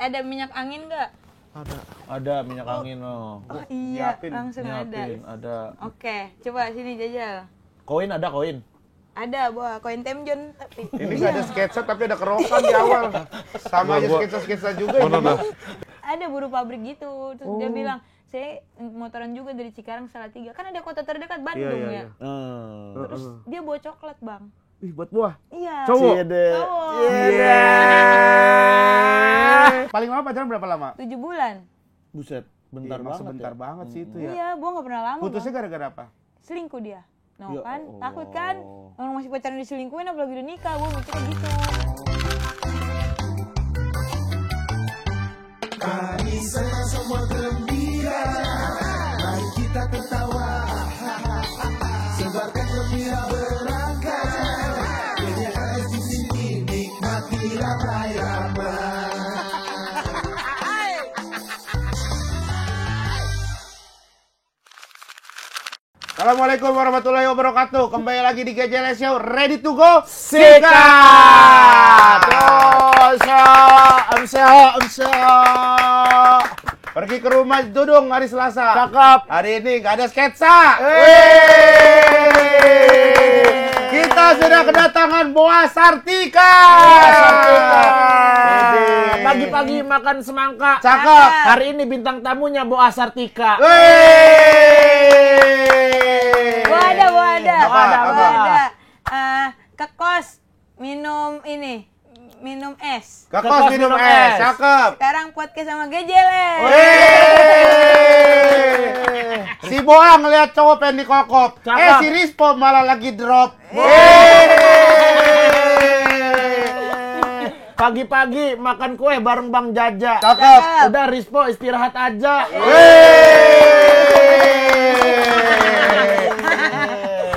ada minyak angin nggak? Ada minyak angin Oh iya, Nyiapin. langsung ada. Oke, coba sini jajal. Koin ada koin. Ada, koin temjon tapi. Ini nggak ada sketsa tapi ada kerokan di awal. Sama aja sketsa-sketsa juga ini. Ada buruh pabrik gitu. Terus dia bilang, saya motoran juga dari Cikarang Salatiga. Kan ada kota terdekat Bandung ya. Terus dia bawa coklat, Bang. Ih, buat buah. Iya. Cowok. Paling lama pacaran berapa lama? 7 bulan. Buset, bentar Iya, banget. sebentar banget sih itu ya. Iya, gua nggak pernah lama. Putusnya Bang. gara-gara apa? Selingkuh dia. No Ya kan, Allah. takut kan? Orang masih pacaran diselingkuhin apalagi udah nikah, gua mikirnya gitu. Kami senang semua gembira, mari kita tertawa, sebarkan gembira berangkat, kegiatan di sini nikmati ramai-ramai. Assalamualaikum warahmatullahi wabarakatuh. Kembali lagi di GJL Show, ready to go, sikat! Pergi ke rumah Dudung hari Selasa. Cakep. Hari ini nggak ada sketsa. Kita sudah kedatangan Boa Sartika. Pagi-pagi makan semangka. Cakep. Hari ini bintang tamunya Boa Sartika. Gua ada. Apa? Ke kos minum es. Ke kos minum es. Cakep. Sekarang podcast sama Gejeles. Si Boa ngeliat cowok pengen dikokop. Cakep. Si Rispo malah lagi drop. Pagi-pagi makan kue bareng Bang Jaja. Cakep. Udah Rispo istirahat aja.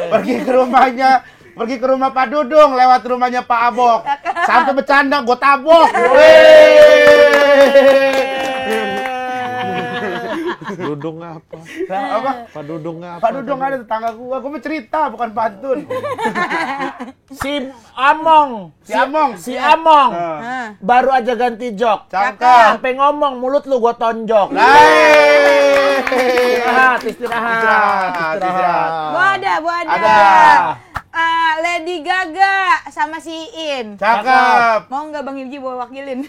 Pergi ke rumah Pak Dudung, lewat rumahnya Pak Abok. Sampai bercanda, gue tabok. Dudung apa? Apa? Pak Dudung apa? Pak Dudung ada tetangga gue mau cerita, bukan pantun. Si Among. Si Among. Baru aja ganti jok. Cakep. Sampai ngomong mulut lu gua tonjok. Istirahat. Gua ada. Ada. Lady Gaga sama si In. Cakep. Mau nggak Bang Ibji bawa wakilin?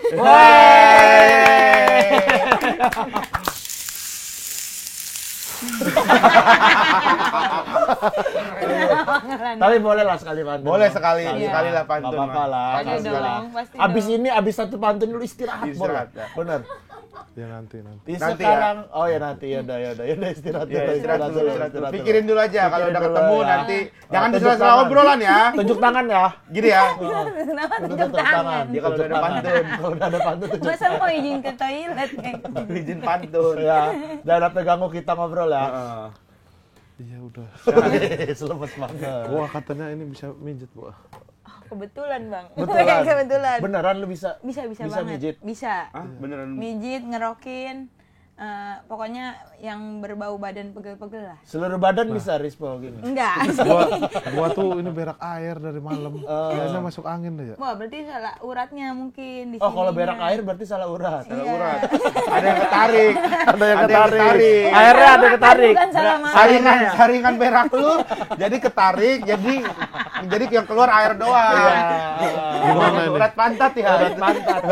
Tapi boleh lah sekali pantun. Boleh sekali lah Nggak pantun. apa-apa lah. Ada dong, pasti Abis dong. ini, abis satu pantun dulu istirahat boleh. Istirahat, ya. Bener. Ya nanti. Sekarang, oh ya nanti, yaudah istirahat Ya, dulu. istirahat dulu. Istirahat Pikirin dulu aja kalau Pikirin udah dulu ketemu ya. nanti. Jangan Tunjuk disela-sela tangan. obrolan ya. Tunjuk tangan ya. Gini ya. Tunjuk tangan. Ya kalau udah ada pantun. Kalau udah ada pantun tunjuk Masa mau izin ke toilet? Izin pantun. ya. Jangan sampai ganggu kita ngobrol ya. Iya udah. Selamat banget. Gua katanya ini bisa mijet, Bu. Kebetulan Bang. Betulan. Kebetulan. Beneran lu bisa? Bisa Bisa banget. mijit? Bisa. Beneran. Mijit, ngerokin. Pokoknya yang berbau badan pegel-pegel lah. Seluruh badan bisa Rispo gini. Enggak. Gua tuh ini berak air dari malam. Kayaknya masuk angin deh ya. Wah, berarti salah uratnya mungkin di Oh, kalau sininya. berak air berarti salah urat. Iya. Urat. Ada yang ketarik. Ada yang Ada yang ketarik. Airnya ada ketarik. Bukan salah mana. Saringan berak lu jadi ketarik, jadi yang keluar air doang. Gimana ini? Urat pantat ya. Urat pantat.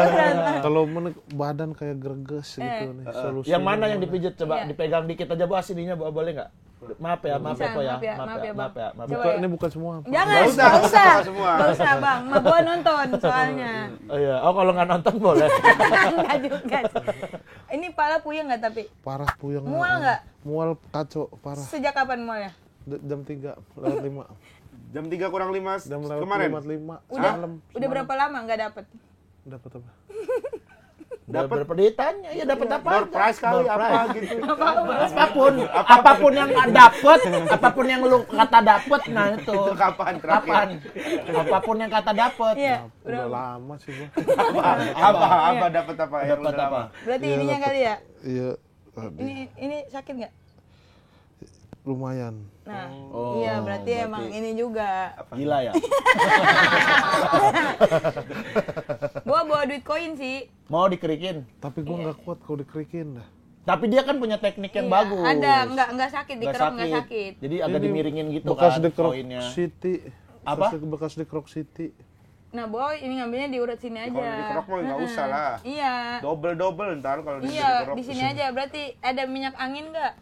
Kalau badan kayak greges gitu nih solusi. Yang mana yang dipijit coba? Iya. Dipegang dikit aja Bu aslinya Bu, boleh nggak? Maaf ya Bisa, Po ya. maaf ya, Bang. Maaf Coba ya. ya. Ini bukan semua. Jangan, Nggak usah, nggak usah. nggak semua. Nggak usah Bang, mah gua nonton soalnya. Oh iya, oh kalau nggak nonton boleh. Enggak juga. Ini pala puyeng nggak tapi? Parah puyeng. Mual nggak? Mual kacau, parah. Sejak kapan mualnya? Jam 3 lewat 5. Jam 3 kurang 5 Jam lewat kemarin. 5. Udah berapa lama nggak dapet? Dapat apa? Dapat ditanya, ya dapat apa? Door prize kali Door apa prize. gitu. Apapun yang dapet, apapun yang lu kata dapet, nah itu. Itu kapan terakhir? Kapan? Apapun yang kata dapet. Iya. Udah lama sih gua. Apa dapat apa? Yang Dapat udah apa? lama? Berarti ininya kali ya? Iya. Aduh. Ini sakit nggak? lumayan. Nah, iya berarti emang ini juga. Gila ya. Gua bawa duit koin sih. Mau dikerikin. Tapi gua nggak kuat kalau dikerikin dah. Tapi dia kan punya teknik yang Iya, bagus. Ada, enggak sakit, dikerok enggak sakit. Jadi agak dimiringin gitu Bekas kan dikerok koinnya. City. Apa? Bekas dikerok City. Nah, boy, ini ngambilnya diurut sini aja. Kalau dikerok mah nggak usah lah. Iya. Double ntar kalau Iya, dikerok. di sini aja. Berarti ada minyak angin enggak?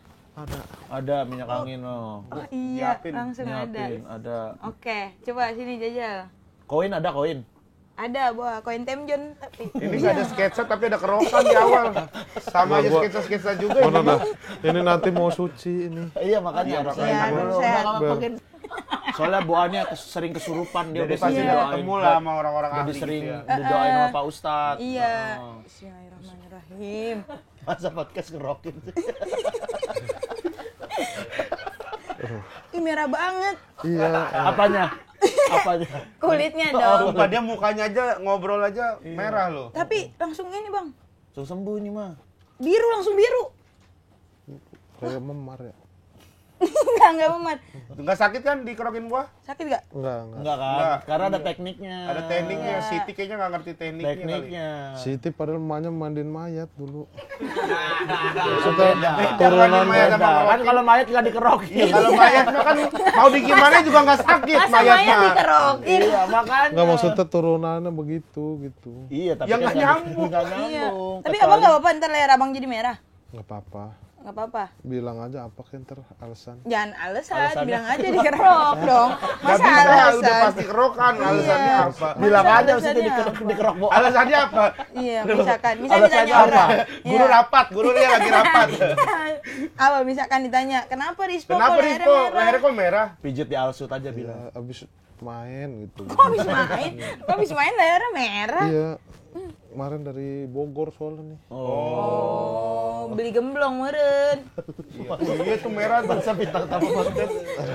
Ada minyak angin loh. Oh, iya, nyiapin, langsung Ada. Oke, coba sini jajal. Koin ada koin. Ada, bawa koin Temjon tapi. Ini nggak ada sketsa tapi ada kerokan di awal. Sama aja sketsa juga Mana ini. dah? Ini nanti mau suci ini. Iya makanya harus Iya, enak dulu. sehat. Nggak makin. Soalnya buahnya sering kesurupan dia Jadi udah pasti sering udah doain. ketemu lah sama orang-orang Udah ahli sering gitu ya. didoain sama Pak Ustadz. Iya. Bismillahirrahmanirrahim. Masa podcast ngerokin sih. Ih, merah banget. Iya. Apanya? Kulitnya dong. Sumpah dia mukanya aja ngobrol aja merah loh. Tapi langsung ini, Bang. Langsung sembuh ini mah. Biru langsung biru. Kayak memar ya. Enggak memat. Enggak sakit kan dikerokin buah? Sakit enggak? Enggak. Enggak kan? Enggak. Karena ada tekniknya. Ada tekniknya. Siti kayaknya nggak ngerti tekniknya. Tekniknya. City padahal emaknya mandiin mayat dulu. Turunan mayat sama Kan kalau mayat nggak dikerokin. kalau mayat mah kan mau di gimana juga nggak sakit Masa mayat mayat mah. dikerokin? Iya makanya. Enggak maksudnya turunannya begitu gitu. Iya tapi Ya kan nggak nyambung. Nggak Iya. nyambung. Tapi abang nggak apa-apa ntar leher abang jadi merah. Enggak apa-apa. Nggak apa-apa. Bilang aja apa kan ntar alasan. Jangan alasan, bilang aja dikerok dong. Nggak Masa bisa, udah alasan? pasti kerokan. Alasannya apa? Bilang Masa aja sih alasannya dikerok bo. Alasannya apa? Iya, misalkan Alasannya ditanya apa? orang. Guru Iya. rapat, guru dia lagi rapat. Apa misalkan ditanya, kenapa Rispo Kenapa kok lehernya Rispo? merah? Lehernya kok merah? Pijit di alsut aja Ya bilang. abis main gitu. Kok habis main? Kok habis main lehernya merah? Iya. Kemarin dari Bogor soalnya nih. Oh, beli gemblong meren. Iya tuh merah tuh. Masa bintang tamu podcast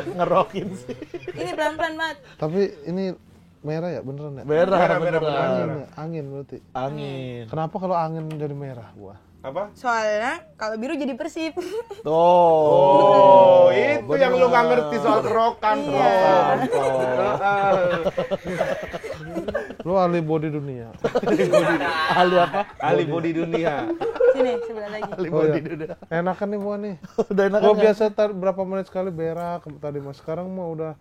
ngerokin sih. Ini pelan-pelan, Mat. Tapi ini merah ya beneran ya? Merah, Merah. Angin ya? Angin berarti. Angin. Kenapa kalau angin jadi merah buah? Apa? Soalnya kalau biru jadi Persib. Tuh. Oh, itu yang lu nggak ngerti soal kerokan. Iya. Lu ahli body dunia. Ahli apa? Ahli body dunia. Sini, sebelah lagi. Ahli Oh, body iya. dunia. Enakan nih buah nih. Udah enak Gua kan? biasa berapa menit sekali berak tadi mas. Sekarang mah udah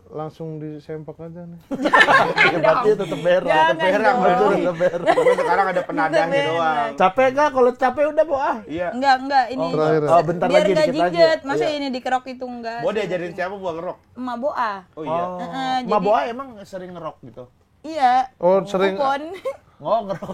langsung disempak aja nih. Ya, berarti tetap berak. Jangan berak, dong. betul. Tetap berak. Cuma sekarang ada penadahnya Bener. doang. Capek nggak? Kalau capek udah bo ah. Iya. Enggak, ini. Terakhir ya? Oh, bentar Biar lagi, nggak dikit lagi. jinjet. Masa Iya. ini dikerok itu enggak? Gua diajarin siapa buang ngerok? Emak Boa. Oh iya. Oh. jadi- Ma Boa emang sering ngerok gitu. Iya. Oh sering. Kupon. Oh, ngerok.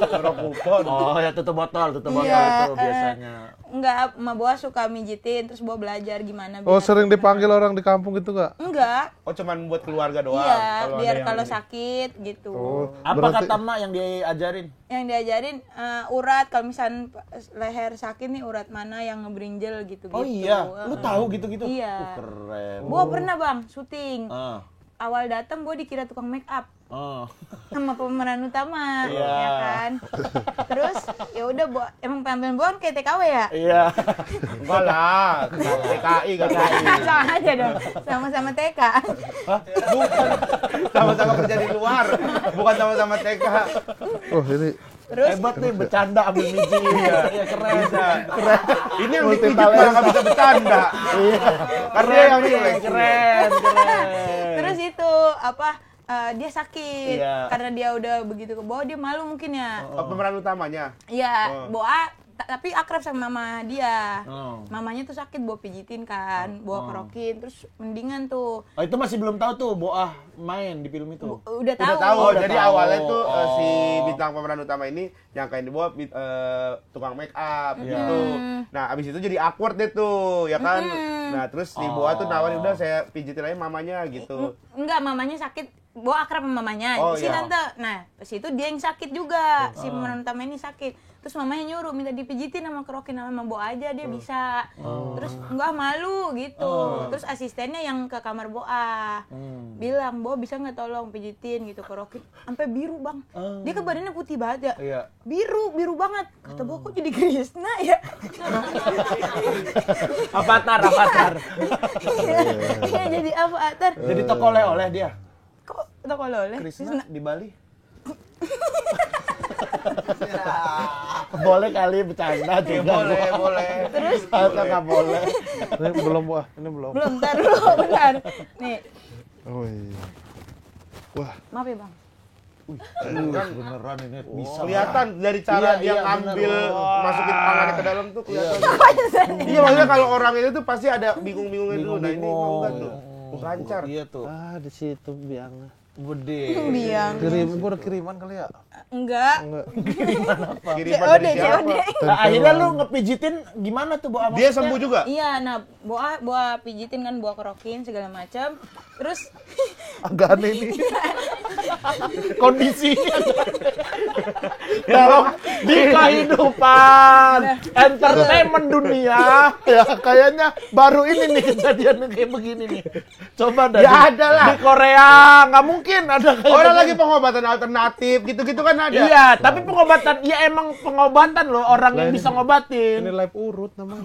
Ngerok kupon. Oh, ya tutup botol Iya, itu biasanya. Enggak, Emak Boa suka mijitin terus Boa belajar gimana Oh biar- sering dipanggil orang di kampung gitu gak? Enggak. Oh cuman buat keluarga doang. Iya, Kalau biar ada yang kalau ini. sakit gitu. Oh Apa berarti kata Mak yang diajarin? Yang diajarin urat kalau misalnya leher sakit nih urat mana yang ngebrinjel gitu. Oh iya, lu tahu gitu-gitu? Iya. Keren. Boa pernah bang syuting. Ah. Awal datang Boa dikira tukang make up Oh. sama pemeran utama, Iya. ya kan. Terus ya udah Boa emang penampilan Boa kan kayak TKW ya. Iya. Enggak lah, TKI enggak TKI. Sama aja dong, sama-sama TK. Hah? Bukan. Sama-sama kerja di luar, bukan sama-sama TK. Oh ini Terus Hebat nih bercanda ambil biji. Iya, keren. Bisa. Keren. Ini yang dipijit malah nggak bisa bercanda. Iya. Karena dia yang relax. Keren. terus itu apa dia sakit Iya. karena dia udah begitu ke bawah dia malu mungkin ya. Oh, pemeran utamanya. Iya, Boa tapi akrab sama mama dia. Oh. Mamanya tuh sakit, Boa pijitin kan, Boa kerokin, terus mendingan tuh. Oh, itu masih belum tahu tuh Boah main di film itu. Udah tahu. Udah tahu. Oh, udah Jadi tahu. awalnya tuh Oh. si bintang pemeran utama ini yang kayak di bawah tukang make up gitu. Nah, abis itu jadi awkward deh tuh, ya kan? Nah, terus si Boa tuh nawarin udah saya pijitin aja mamanya gitu. Enggak, mamanya sakit Bo akrab sama mamanya. Oh, Si iya. tante. Nah, pas itu dia yang sakit juga. Si pemeran utama ini sakit. Terus mamanya nyuruh minta dipijitin sama kerokin sama Bo aja dia bisa. Terus enggak malu gitu. Terus asistennya yang ke kamar Boa bilang, "Bo bisa nggak tolong pijitin gitu kerokin." Sampai biru, Bang. Dia kan badannya putih banget ya. Iya. Biru banget. Kata Bo, kok jadi Krishna ya? Avatar. Iya, jadi avatar. Jadi toko oleh-oleh dia. Kok toko oleh? Krishna di Bali. Boleh kali bercanda juga. Boleh. Terus Atau nggak boleh. Ini belum, Wah. Ini belum. belum, ntar dulu, bentar. Nih, Oh iya. Wah, maaf ya Bang. Beneran ini bisa. Kelihatan dari cara Iya, dia iya, ngambil bener. masukin tangannya ke dalam tuh kelihatan. Iya, maksudnya kalau orang itu tuh pasti ada bingung-bingungnya dulu. Nah, ini mau enggak tuh. Lancar. Iya tuh. di situ biangnya. Gede. Biang. Gua udah kiriman kali ya? Enggak. Kiriman COD, dari siapa? COD. Nah, akhirnya lu ngepijitin gimana tuh, Bu? Dia sembuh juga? Iya, nah Boa pijitin kan, Boa kerokin segala macam. Terus Agak aneh nih. Kondisinya dalam di kehidupan entertainment dunia ya kayaknya baru ini nih kejadian kayak begini nih. Coba dah. Ya ada lah. Di Korea nggak mungkin ada kayak Orang begini. lagi pengobatan alternatif gitu-gitu kan ada. Iya, tapi pengobatan ya emang pengobatan loh, orang yang bisa ngobatin. Ini live urut namanya.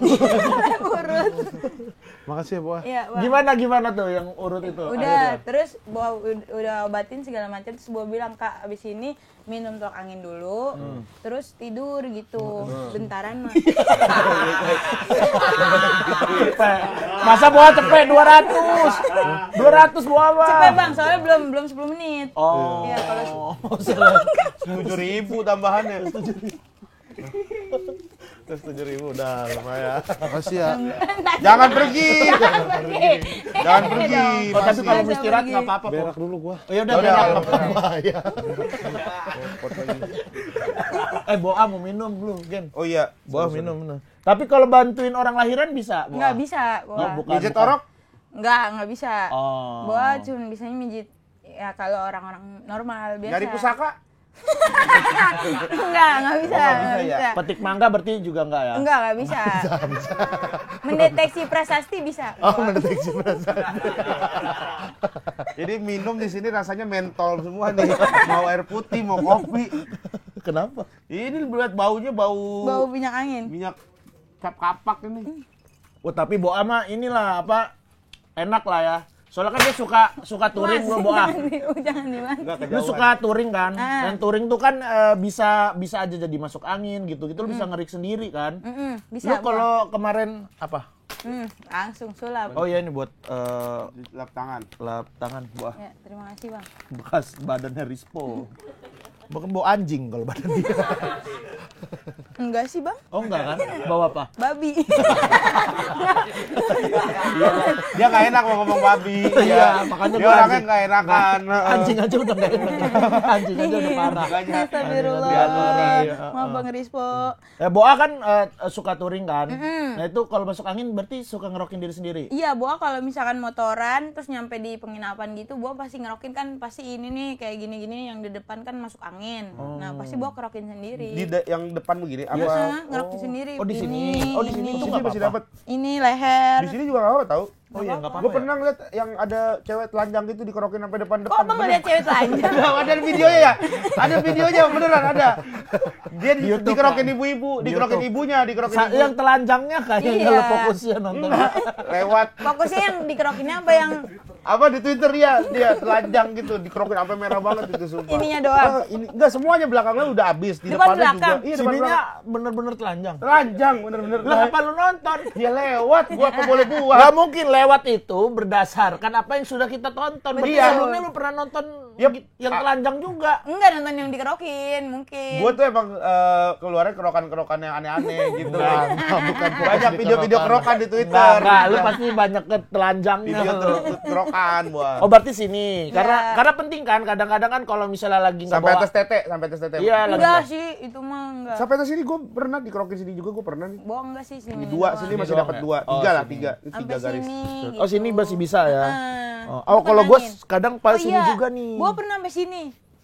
Makasih ya, Bu. iya, Bang. Gimana tuh yang urut itu? Udah, terus Boa udah obatin segala macam, terus Boa bilang, "Kak, abis ini minum tolak angin dulu, terus tidur gitu, bentaran mah." Masa Boa cepet 200 Boa Bang. Cepet Bang, soalnya belum 10 menit. Oh. Iya, kalau 7.000 tambahannya. 7.000 udah lumayan. Makasih ya. Jangan pergi. Jangan pergi. Oh, tapi kalau mau Masa istirahat pergi? nggak apa-apa. Po. Berak dulu gua. Oh, ya udah Udah, berak. udah. Nggak apa-apa. Boa mau minum belum, Gen? Oh iya, Boa minum. Tapi kalau bantuin orang lahiran bisa, Boa? nggak bisa, Boa. bukan. Mijit orok? Nggak bisa. Oh. Boa cuma bisanya mijit ya kalau orang-orang normal biasa. Nyari pusaka? Nggak bisa. bisa Nggak ya? bisa. Petik mangga berarti juga enggak ya? Nggak bisa. Mendeteksi prasasti bisa. Oh, mendeteksi perasaan. Jadi minum di sini rasanya mentol semua nih. Mau air putih, mau kopi. Kenapa? Ini lihat baunya bau Bau minyak angin. minyak cap kapak ini. Oh, tapi Boa mah inilah apa? Enak lah ya. Soalnya kan dia suka touring gua Boa. Jangan dimas. Enggak Lu kejauhan. suka touring kan? Ah. Dan touring tuh kan bisa aja jadi masuk angin gitu-gitu lu bisa ngerik sendiri kan? Bisa. Lu kalau kemarin apa? Langsung sulap. Oh iya ini buat Lap tangan. lap tangan Boa. Ya, terima kasih Bang. Bekas badannya Rispo. Bukan bawa anjing kalau badan dia. Enggak sih Bang, Oh enggak kan? Bawa apa? babi. Dia nggak enak mau ngomong babi. Iya, makanya dia gua orangnya anjing. nggak enakan. Anjing aja udah enggak enak. Anjing aja udah parah. Astagfirullah. Iya. Maaf Bang Rispo. Boa kan suka touring kan? Nah itu kalau masuk angin berarti suka ngerokin diri sendiri? Iya, Boa kalau misalkan motoran terus nyampe di penginapan gitu, Boa pasti ngerokin kan, pasti ini nih kayak gini-gini yang di depan kan masuk angin. Nah, pasti Boa kerokin sendiri. Yang depan begini apa? Biasa ngerokin sendiri. Oh di sini. Ini, Oh di sini ini. itu Di nggak sini masih apa-apa. dapat. Ini leher. Di sini juga nggak apa tahu. Oh iya nggak apa-apa. Gue pernah ngeliat yang ada cewek telanjang gitu dikerokin sampai depan-depan. Kok Abang ngeliat cewek telanjang? Ada videonya ya? Ada videonya beneran ada. Dia Di YouTube, dikerokin kan? ibu-ibu, Di dikerokin YouTube. ibunya, dikerokin ibu. Yang telanjangnya kayaknya Iya. lo fokusnya nonton. Lewat Fokusnya yang dikerokinnya apa yang apa di Twitter dia telanjang gitu, dikerokin sampai merah banget itu sumpah. ininya doang? Ini enggak semuanya belakangnya udah habis, di Depan depannya juga. belakang? Iya, depan Sininya belakang. bener-bener telanjang. Telanjang bener-bener. Lah apa lu nonton? Dia lewat, gua apa boleh buat? Gak mungkin lewat itu berdasarkan apa yang sudah kita tonton. Berarti Iya. sebelumnya lu pernah nonton yang telanjang juga. Enggak nonton yang dikerokin mungkin. Gue tuh emang keluarnya kerokan-kerokan yang aneh-aneh gitu. Bukan Banyak video-video kerokan di Twitter. Enggak, lu pasti banyak ke telanjangnya. Video kerokan, buah. Oh, berarti sini. Karena penting kan, kadang-kadang kan kalau misalnya lagi nggak Sampai bawa. sampai tes tete. Iya, lagi. Enggak sih, itu mah enggak. Sampai tes sini gue pernah dikerokin sini juga, gue pernah nih. Bohong enggak sih sini. Ini 2, sini masih doang dapat ya? 2. Oh, 3 lah, sini. 3. Ini 3 Sampai garis. sini. Oh, sini masih bisa ya. Nah, Oh, kalau gue angin. kadang pas sini juga nih. Gua pernah sampai sini.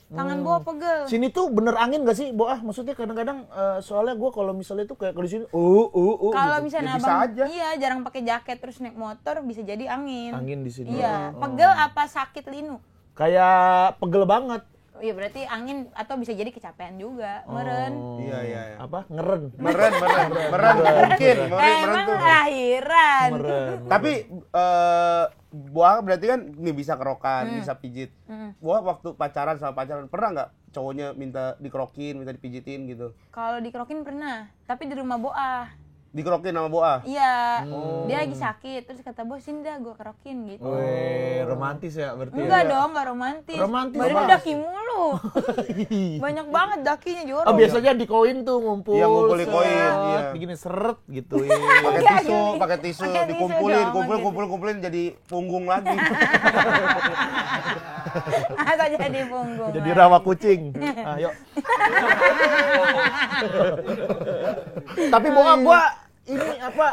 Tangan gua pegel. Sini tuh bener angin gak sih, Boah? Maksudnya kadang-kadang soalnya gue kalau misalnya tuh kayak di sini, Kalau gitu. misalnya Ya bisa abang, aja. iya jarang pakai jaket terus naik motor bisa jadi angin. Angin di sini. Iya, pegel apa sakit linu? Kayak pegel banget. Iya berarti angin atau bisa jadi kecapean juga, meren. Iya, iya. Apa? Ngeren. Meren mungkin. Meren Emang tuh. lahiran. Meren. Tapi Buah berarti kan nih bisa kerokan, bisa pijit. Buah waktu pacaran sama pacaran pernah nggak cowoknya minta dikerokin, minta dipijitin gitu? Kalau dikerokin pernah, tapi di rumah Boah. Dikerokin sama Boah? Iya, dia lagi sakit, terus kata bos sini dah gue kerokin gitu. Weh, romantis ya berarti. Enggak ya. dong, enggak romantis. Romantis Badan apa? daki mulu. Banyak banget dakinya jorok. Oh, biasanya di koin tuh ngumpul. Iya, ngumpul di seret, koin, iya. Begini seret gitu. Pakai tisu, pakai tisu, Pakai tisu dikumpulin, dong, kumpulin jadi punggung lagi. Atau jadi punggung. Jadi rawa kucing. Ayo. Tapi gua ini apa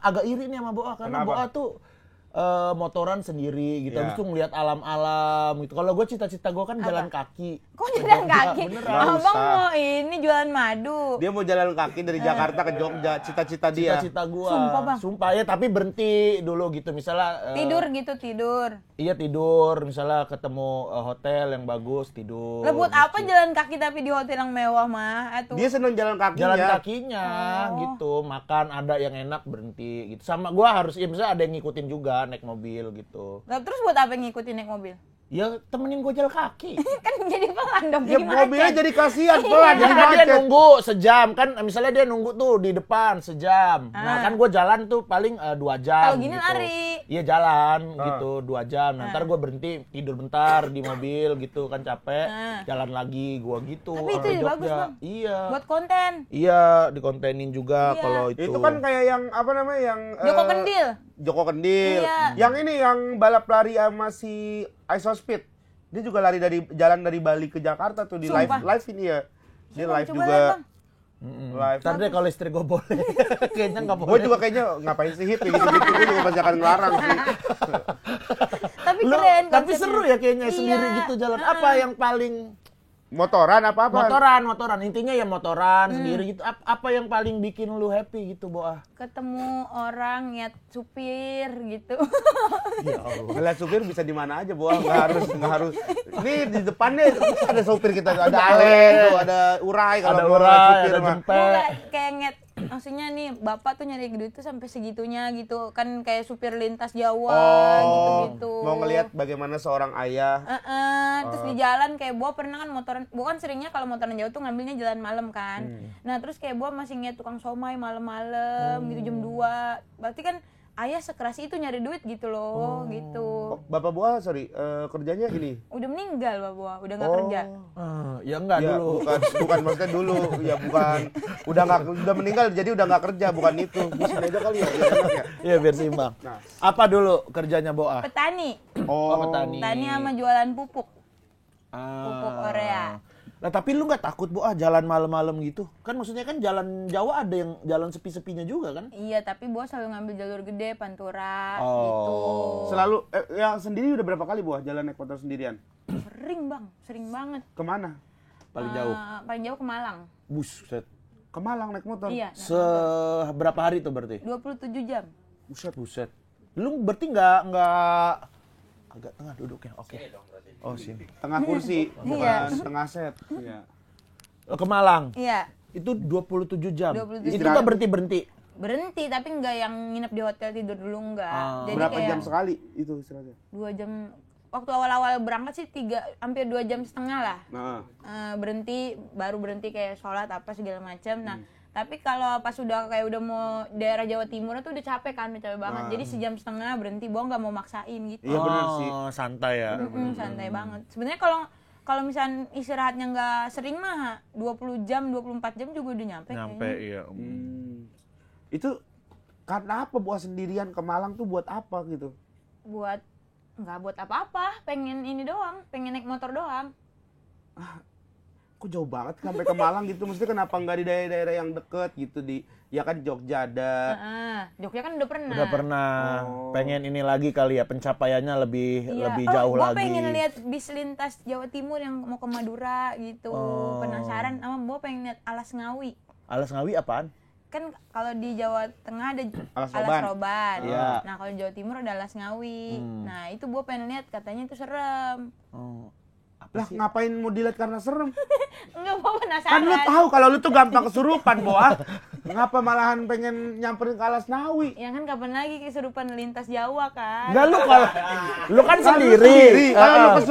agak iri nih sama Boa karena Kenapa? Boa tuh motoran sendiri gitu, Iya. habis itu ngeliat alam-alam gitu. Kalau gue cita-cita gue kan jalan kaki. Kok jalan kaki? beneran. Abang Usah. mau ini jualan madu. Dia mau jalan kaki dari Jakarta ke Jogja, cita-cita dia. Cita-cita gue. Sumpah, Bang. Sumpah ya, tapi berhenti dulu gitu. Misalnya Tidur gitu, tidur. Iya tidur, misalnya ketemu hotel yang bagus tidur. Lah buat apa jalan kaki tapi di hotel yang mewah mah? Atuh. Dia seneng jalan kakinya. Jalan kakinya gitu, makan ada yang enak berhenti gitu. Sama gua harus ya misalnya ada yang ngikutin juga naik mobil gitu. Lah terus buat apa ngikutin naik mobil? Ya temenin gua jalan kaki. Kan jadi pelan dong. Ya jadi mobilnya macet. jadi kasihan pelan, Jadi jadi kan dia macet. nunggu sejam kan, misalnya dia nunggu tuh di depan sejam. Nah kan gua jalan tuh paling 2 jam. Kalau gini gitu. lari. Iya jalan gitu 2 jam. Nah, ntar gua berhenti tidur bentar di mobil gitu kan capek. Jalan lagi gua gitu. Tapi itu sampai bagus, Jogja. Bang. Iya. Buat konten. Iya dikontenin juga Iya. kalau itu. Itu kan kayak yang apa namanya yang Joko Kendil. Joko Kendil. Iya. Yang ini yang balap lari sama si Isospeed. Dia juga lari dari jalan dari Bali ke Jakarta tuh di Sumpah. live ini ya. Dia Coba, live coba juga. lihat, Bang. Live. Ntar deh kalau istri gue boleh. Kayaknya nggak boleh. Gue juga kayaknya ngapain sih hit kayak gitu-gitu. Gue juga pasti akan ngelarang sih. Tapi Lu, keren tapi konsepnya. seru ya kayaknya Iya. sendiri gitu jalan. Apa yang paling Motoran apa-apa? motoran intinya ya motoran sendiri gitu. Apa yang paling bikin lu happy gitu, Boah? Ketemu orang lihat supir gitu. Ya Allah. Ngeliat supir bisa di mana aja, Boah. Nggak harus. Ini di depannya ada supir kita, ada alen tuh, ada urai kalau Ada mau ngeliat urai, supir ada mah. jempet. Enggak kayak ngeliat maksudnya nih bapak tuh nyari duit tuh sampai segitunya gitu kan kayak supir lintas Jawa gitu-gitu. Mau ngelihat bagaimana seorang ayah. Terus di jalan kayak Boa pernah kan motoran, Boa kan seringnya kalau motoran jauh tuh ngambilnya jalan malam kan. Nah terus kayak Boa masih ngeliat tukang somai malam-malam gitu jam 2. Berarti kan ayah sekeras itu nyari duit gitu loh gitu. Bapak Boah, kerjanya ini. Udah meninggal Bapak Boa, udah nggak kerja. Ya enggak Ya, dulu. bukan maksudnya dulu. Ya bukan. Udah meninggal jadi udah nggak kerja, bukan itu. Bisa aja kali ya. biar enak ya. Iya biar seimbang. Nah. Apa dulu kerjanya Boah? Petani, Oh, petani. petani sama jualan pupuk. Ah. Pupuk Korea. Nah tapi lu nggak takut Boah jalan malam-malam gitu? Kan maksudnya kan jalan Jawa ada yang jalan sepi-sepinya juga kan? Iya, tapi Boa selalu ngambil jalur gede, Pantura Oh. gitu. Selalu yang sendiri udah berapa kali Boah jalan naik motor sendirian? Sering Bang, sering banget. Kemana? Paling jauh. Paling jauh ke Malang. Buset. Ke Malang naik motor. Iya, Seberapa hari tuh berarti? 27 jam. Buset. Lu berarti nggak agak tengah duduknya. Oke. Oh sini. Tengah kursi, bukan tengah set. Iya. Ke Malang. Iya, Itu 27 jam. 27 Itu nggak berhenti-berhenti. berhenti tapi nggak yang nginep di hotel tidur dulu enggak. Jadi Berapa kayak jam sekali itu istilahnya? 2 jam waktu awal-awal berangkat sih hampir 2,5 jam lah. Nah, Baru berhenti kayak sholat apa segala macam. Nah, tapi kalau pas udah kayak udah mau daerah Jawa Timur tuh udah capek banget. Jadi 1,5 jam berhenti, Bo nggak mau maksain gitu. iya benar sih. Santai ya. Santai banget. Sebenarnya kalau misalnya istirahatnya nggak sering mah 20 jam, 24 jam juga udah nyampe kayaknya. Iya. Itu karena apa buat sendirian ke Malang tuh buat apa gitu? Nggak buat apa-apa, pengen ini doang, pengen naik motor doang. Kok jauh banget sampai ke Malang gitu? Maksudnya kenapa nggak di daerah-daerah yang deket gitu ya kan Jogja ada. Jogja kan udah pernah. Udah pernah. Pengen ini lagi kali ya, pencapaiannya lebih jauh gua lagi. pengen lihat bis lintas Jawa Timur yang mau ke Madura gitu. Penasaran sama gua pengen lihat Alas Ngawi. Alas Ngawi apaan? Kan kalau di Jawa Tengah ada Alas Roban. Iya. Nah, kalau di Jawa Timur ada Alas Ngawi. Nah, itu gua pengen lihat, katanya itu serem. Lah ngapain mau dilihat karena serem? Enggak, gua Kan penasaran. lu tahu kalau lu tuh gampang kesurupan, Boa. Ngapa malahan pengen nyamperin ke Alas Ngawi? Ya kan kapan lagi kesurupan lintas Jawa kan? Enggak, lu kan Kan lu sendiri. Kalau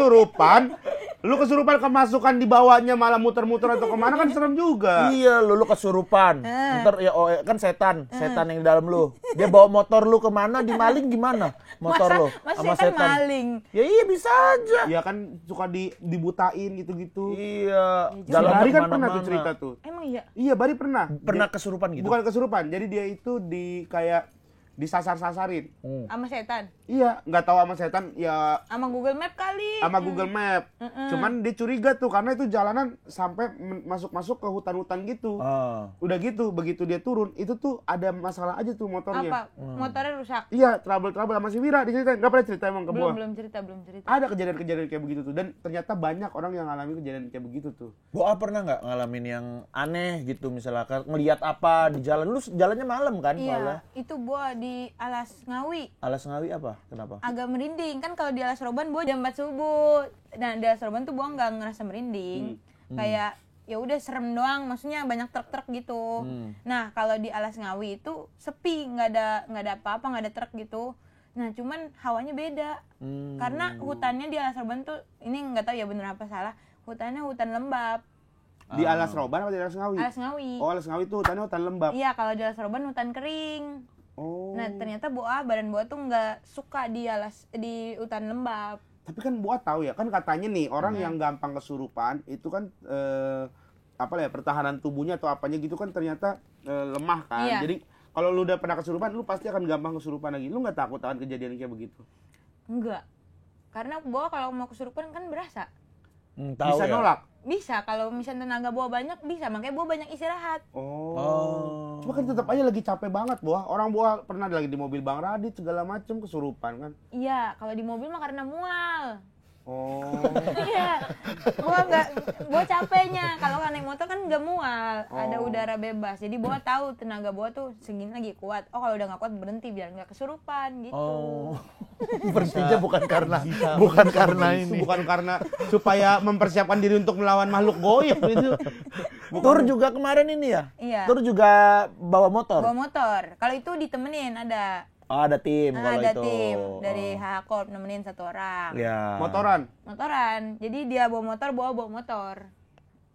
lu kesurupan kemasukan di bawahnya malah muter-muter atau kemana kan serem juga. Iya, lu kesurupan. Ntar ya kan setan yang di dalam lu. Dia bawa motor lu kemana, dimaling gimana? Motor lu Masa sama setan setan. maling. Ya iya bisa aja. Ya kan suka dibutain gitu-gitu. Iya. Jalan Bari kan pernah kemana-mana. tuh cerita tuh. Emang iya? Iya, Bari pernah. Pernah kesurupan gitu. Bukan kesurupan. Jadi dia itu kayak disasar-sasarin. Sama setan? Iya, nggak tahu sama setan ya Sama Google Map kali? sama Google Map. Cuman dia curiga tuh karena itu jalanan sampai masuk-masuk ke hutan-hutan gitu. Udah gitu, begitu dia turun, itu tuh ada masalah aja tuh motornya. Apa? Motornya rusak? Iya, trouble sama si Wira diceritain. Nggak pernah cerita emang ke gua. Belum cerita. Ada kejadian-kejadian kayak begitu tuh, dan ternyata banyak orang yang ngalamin kejadian kayak begitu tuh. Boa pernah nggak ngalamin yang aneh gitu, misalnya ngelihat apa di jalan? Lu jalannya malam kan? Iya, itu gua di Alas Ngawi. Alas Ngawi apa? Kenapa? Agak merinding, kan kalau di Alas Roban gua jam 4 subuh. Nah, di Alas Roban tuh gua nggak ngerasa merinding. Kayak ya udah serem doang, maksudnya banyak truk-truk gitu. Nah, kalau di Alas Ngawi itu sepi, nggak ada apa-apa, nggak ada truk gitu. Nah, cuman hawanya beda. Karena hutannya di Alas Roban tuh, ini nggak tahu ya bener apa salah, hutannya hutan lembab. Di Alas Roban atau di Alas Ngawi? Alas Ngawi. Oh, Alas Ngawi tuh hutannya hutan lembab. Iya, kalau di Alas Roban hutan kering. Oh. Nah, ternyata badan Boa tuh nggak suka di hutan lembab. Tapi kan Boa tahu ya, kan katanya nih orang yang gampang kesurupan itu kan pertahanan tubuhnya atau apanya gitu kan ternyata lemah kan. Iya. Jadi kalau lu udah pernah kesurupan, lu pasti akan gampang kesurupan lagi. Lu nggak takut akan kejadian kayak begitu? Enggak. Karena Boa kalau mau kesurupan kan berasa. Tahu Bisa ya? nolak? Bisa, kalau misalnya tenaga Boa banyak bisa, makanya Boa banyak istirahat. Oh. Cuma kan tetap aja lagi capek banget, Boa. Orang Boa pernah lagi di mobil Bang Radit segala macem kesurupan kan. Iya, kalau di mobil mah karena mual. Oh. Iya, Boa capeknya. Kalau naik motor kan nggak mual, ada udara bebas. Jadi Boa tahu tenaga Boa tuh segini lagi kuat. Oh, kalau udah nggak kuat berhenti biar nggak kesurupan gitu. Oh. Berhentinya bukan karena ini. Bukan karena supaya mempersiapkan diri untuk melawan makhluk goib itu. Tur juga kemarin ini ya? Iya. Tur juga bawa motor? Bawa motor. Kalau itu ditemenin ada. Oh, ada tim kalau Ada itu. tim dari HH Corp nemenin 1 orang. Ya. Motoran. Jadi dia bawa motor.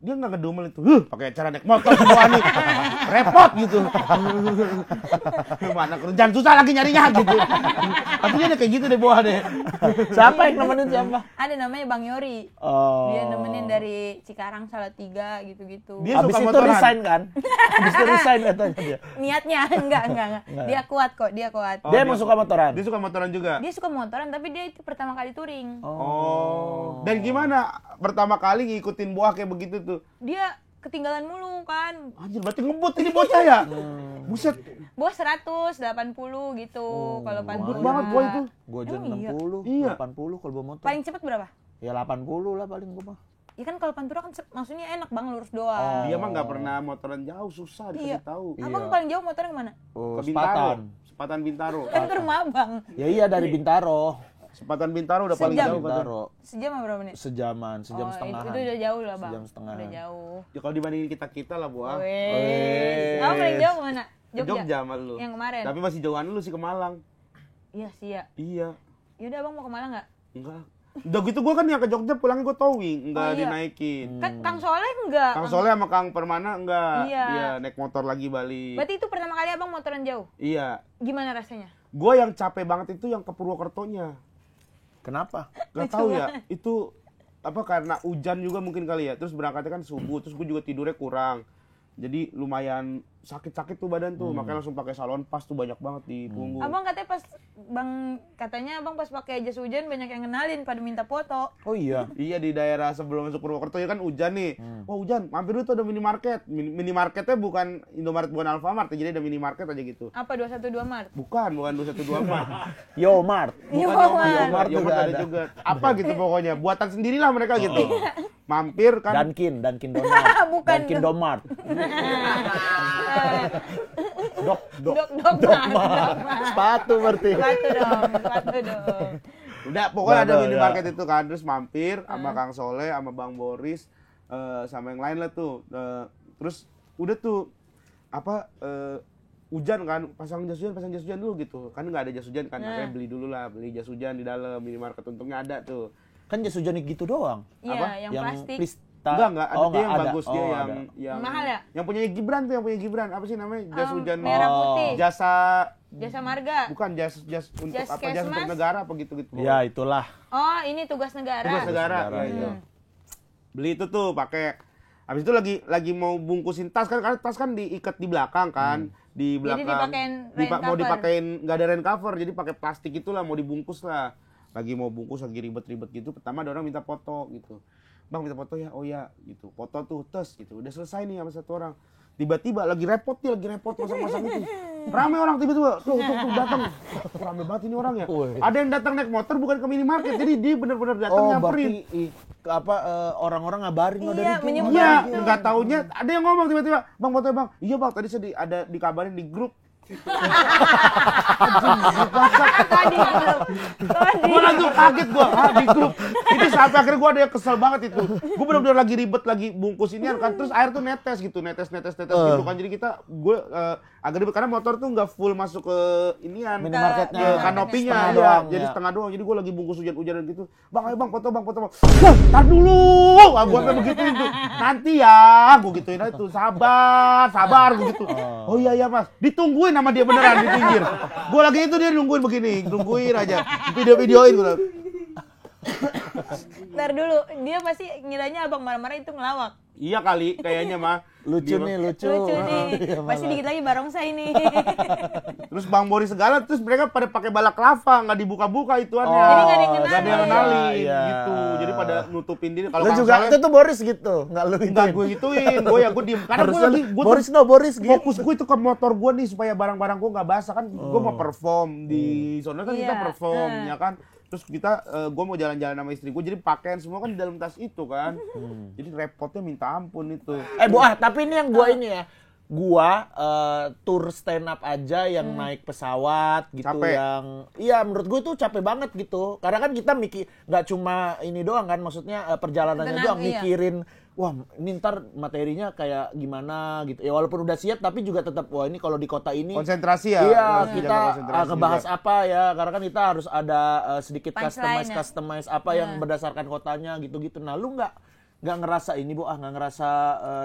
Dia nggak ngedumel itu. Pakai cara naik motor ke Boa nih. Repot gitu. Mana kerjaan susah lagi nyarinya gitu. Pasti dia kayak gitu deh Boa deh. Siapa yang nemenin siapa? Ada namanya Bang Yori. Oh. Dia nemenin dari Cikarang Salatiga gitu-gitu. Dia Abis suka itu motoran. resign kan? Abis itu resign katanya dia. Niatnya enggak. Dia kuat kok, dia kuat. Oh, Dia emang suka motoran? Dia suka motoran juga. Dia suka motoran tapi dia itu pertama kali touring. Oh. Dan gimana pertama kali ngikutin Boa kayak begitu tuh? Dia ketinggalan mulu kan. Anjir, berarti ngebut ini bocah ya? Buset. Bos 180 gitu kalau Ngebut Pantura. banget Boa itu. Gua aja Emang iya? 60, Iya. 80 kalau bawa motor. Paling cepat berapa? Ya 80 lah paling gua mah. Ya kan kalau Pantura kan maksudnya enak Bang, lurus doang. Dia mah nggak pernah motoran jauh, susah dikasih Iya. tahu. Abang paling jauh motornya kemana? Oh, Ke Bintaro. Sepatan. Sepatan Bintaro. Kan ke rumah Abang. Ya iya dari Bintaro. Sepatan Bintaro udah paling Sejam. jauh. Katanya. Bintaro. Sejam apa berapa menit? Sejam Oh, setengah. itu udah jauh lah Bang. Sejam setengah. Udah jauh. Ya kalau dibandingin kita lah Boa. Wih. Kamu paling jauh kemana? Jogja sama lu. Yang kemarin? Tapi masih jauhan lu sih ke Malang. Iya sih ya. Iya. Yaudah Abang mau ke Malang nggak? Enggak. Udah gitu gue kan yang ke Jogja pulangnya gue towing, enggak Oh, iya. dinaikin. Kan Kang Soleh enggak. Kang Soleh sama Kang Permana enggak. Iya. Naik motor lagi balik. Berarti itu pertama kali Abang motoran jauh. Iya. Gimana rasanya? Gue yang capek banget itu yang ke Purwokertonya. Kenapa? Gak tahu ya, itu apa karena hujan juga mungkin kali ya. Terus berangkatnya kan subuh, terus gue juga tidurnya kurang. Jadi lumayan sakit-sakit tuh badan tuh, makanya langsung pakai salon pas tuh banyak banget di punggung. Abang katanya abang pas pakai jas hujan banyak yang kenalin pada minta foto. Oh iya. Iya di daerah sebelum masuk Purwokerto ya kan hujan nih. Wah hujan, mampir dulu tuh ada minimarket. Minimarketnya bukan Indomaret, bukan Alfamart, jadi ada minimarket aja gitu. Apa 212 Maret? Bukan 212 Mart. Yo Mart. Yomart. Yomart ada juga. Apa gitu pokoknya, buatan sendirilah mereka gitu. Mampir kan. Dunkin Donat. Bukan. Dunkin Domart. Dok. Dok. Sepatu berarti. Sepatu dong. Udah pokoknya ada Badal, minimarket itu kan, terus mampir sama Kang Soleh sama Bang Boris sama yang lain lah tuh. Terus udah tuh apa hujan kan, pasang jas hujan dulu gitu. Kan nggak ada jas hujan kan, akhirnya beli jas hujan di dalam minimarket, untungnya ada tuh. Kan jas hujan gitu doang. Iya, Apa? yang plastik. Enggak, ada dia yang ada. bagus dia yang ada. yang Mahal ya? Yang punya Gibran tuh, yang punya Gibran. Apa sih namanya? Jas hujan Merah putih. jasa Marga. bukan jas untuk Jas apa jas untuk Kesmas? negara apa gitu-gitu. Ya itulah. Oh, ini tugas negara. Tugas negara. Negara, Ya, itu. iya. Beli itu tuh pakai. Habis itu lagi mau bungkusin tas kan, karena tas kan diikat di belakang kan, di belakang. dipakein rain mau cover. dipakein nggak ada rain cover, jadi pakai plastik itulah mau dibungkus lah. Lagi mau bungkus lagi ribet-ribet gitu, pertama ada orang minta foto gitu. Bang minta foto ya, oh ya gitu. Foto tuh tes gitu. Udah selesai nih sama satu orang. Tiba-tiba lagi repot masang-masang itu. Rame orang tiba-tiba tuh datang. Rame banget ini orang ya. Ada yang datang naik motor bukan ke minimarket, jadi dia benar-benar datang nyamperin. Orang-orang ngabarin lo dari Iya, itu. menyebar. Iya, nggak taunya ada yang ngomong tiba-tiba, "Bang, foto ya, Bang." "Iya, Bang, tadi saya ada dikabarin di grup." Gue langsung kaget gue, di grup. Itu sampai akhirnya gue ada yang kesel banget itu. Gue benar-benar lagi ribet, lagi bungkus ini kan, terus air tuh netes gitu gitu kan. Jadi gue agak ribet karena motor tuh nggak full masuk ke inian Minimarketnya. ke kanopinya Setengah ya. doang, Jadi ya. setengah doang. Jadi gue lagi bungkus hujan-hujanan gitu. "Bang, ayo Bang, foto Bang." Tar dulu. Gue sampai begituin tuh. "Nanti ya." Gue gituin aja tuh. Sabar gue gitu. "Oh iya Mas." Ditungguin sama dia beneran di pinggir. Gue lagi itu dia nungguin aja. Videoin gue. Ntar dulu, dia pasti ngiranya abang marah-marah itu ngelawak. Iya kali, kayaknya mah. Lucu nih, lucu. Lucu nih, Iya, pasti dikit lagi barongsai nih. Terus Bang Boris segala, terus mereka pada pakai balaklava, nggak dibuka-buka ituannya. Jadi nggak ada yang Nggak ada yang kenalin, Iya. gitu. Jadi pada nutupin diri. Kalau Lu Kang juga Soleh, itu tuh Boris gitu, nggak lu nggak gituin. gue gituin. Gue diem. Karena gue Harusnya lagi, Boris gitu. fokus gue itu ke motor gue nih supaya barang-barang gue nggak basah kan. Gue mau perform di sono kan kita Iya. perform, ya kan. Terus gue mau jalan-jalan sama istri gue, jadi pakaian semua kan di dalam tas itu kan. Jadi repotnya minta ampun itu. Tapi ini yang gua ini ya. Gua tour stand up aja yang naik pesawat gitu, Capek. yang iya menurut gue tuh capek banget gitu. Karena kan kita mikir nggak cuma ini doang kan, maksudnya perjalanannya Tenang, doang iya. mikirin wah ini ntar materinya kayak gimana gitu. Ya walaupun udah siap tapi juga tetap wah ini kalau di kota ini Konsentrasi ya. iya, harus kita jaga konsentrasi ngebahas juga. apa ya, karena kan kita harus ada sedikit Punchline ya. customize apa yang berdasarkan kotanya gitu-gitu. Nah, lu nggak ngerasa ini, nggak ngerasa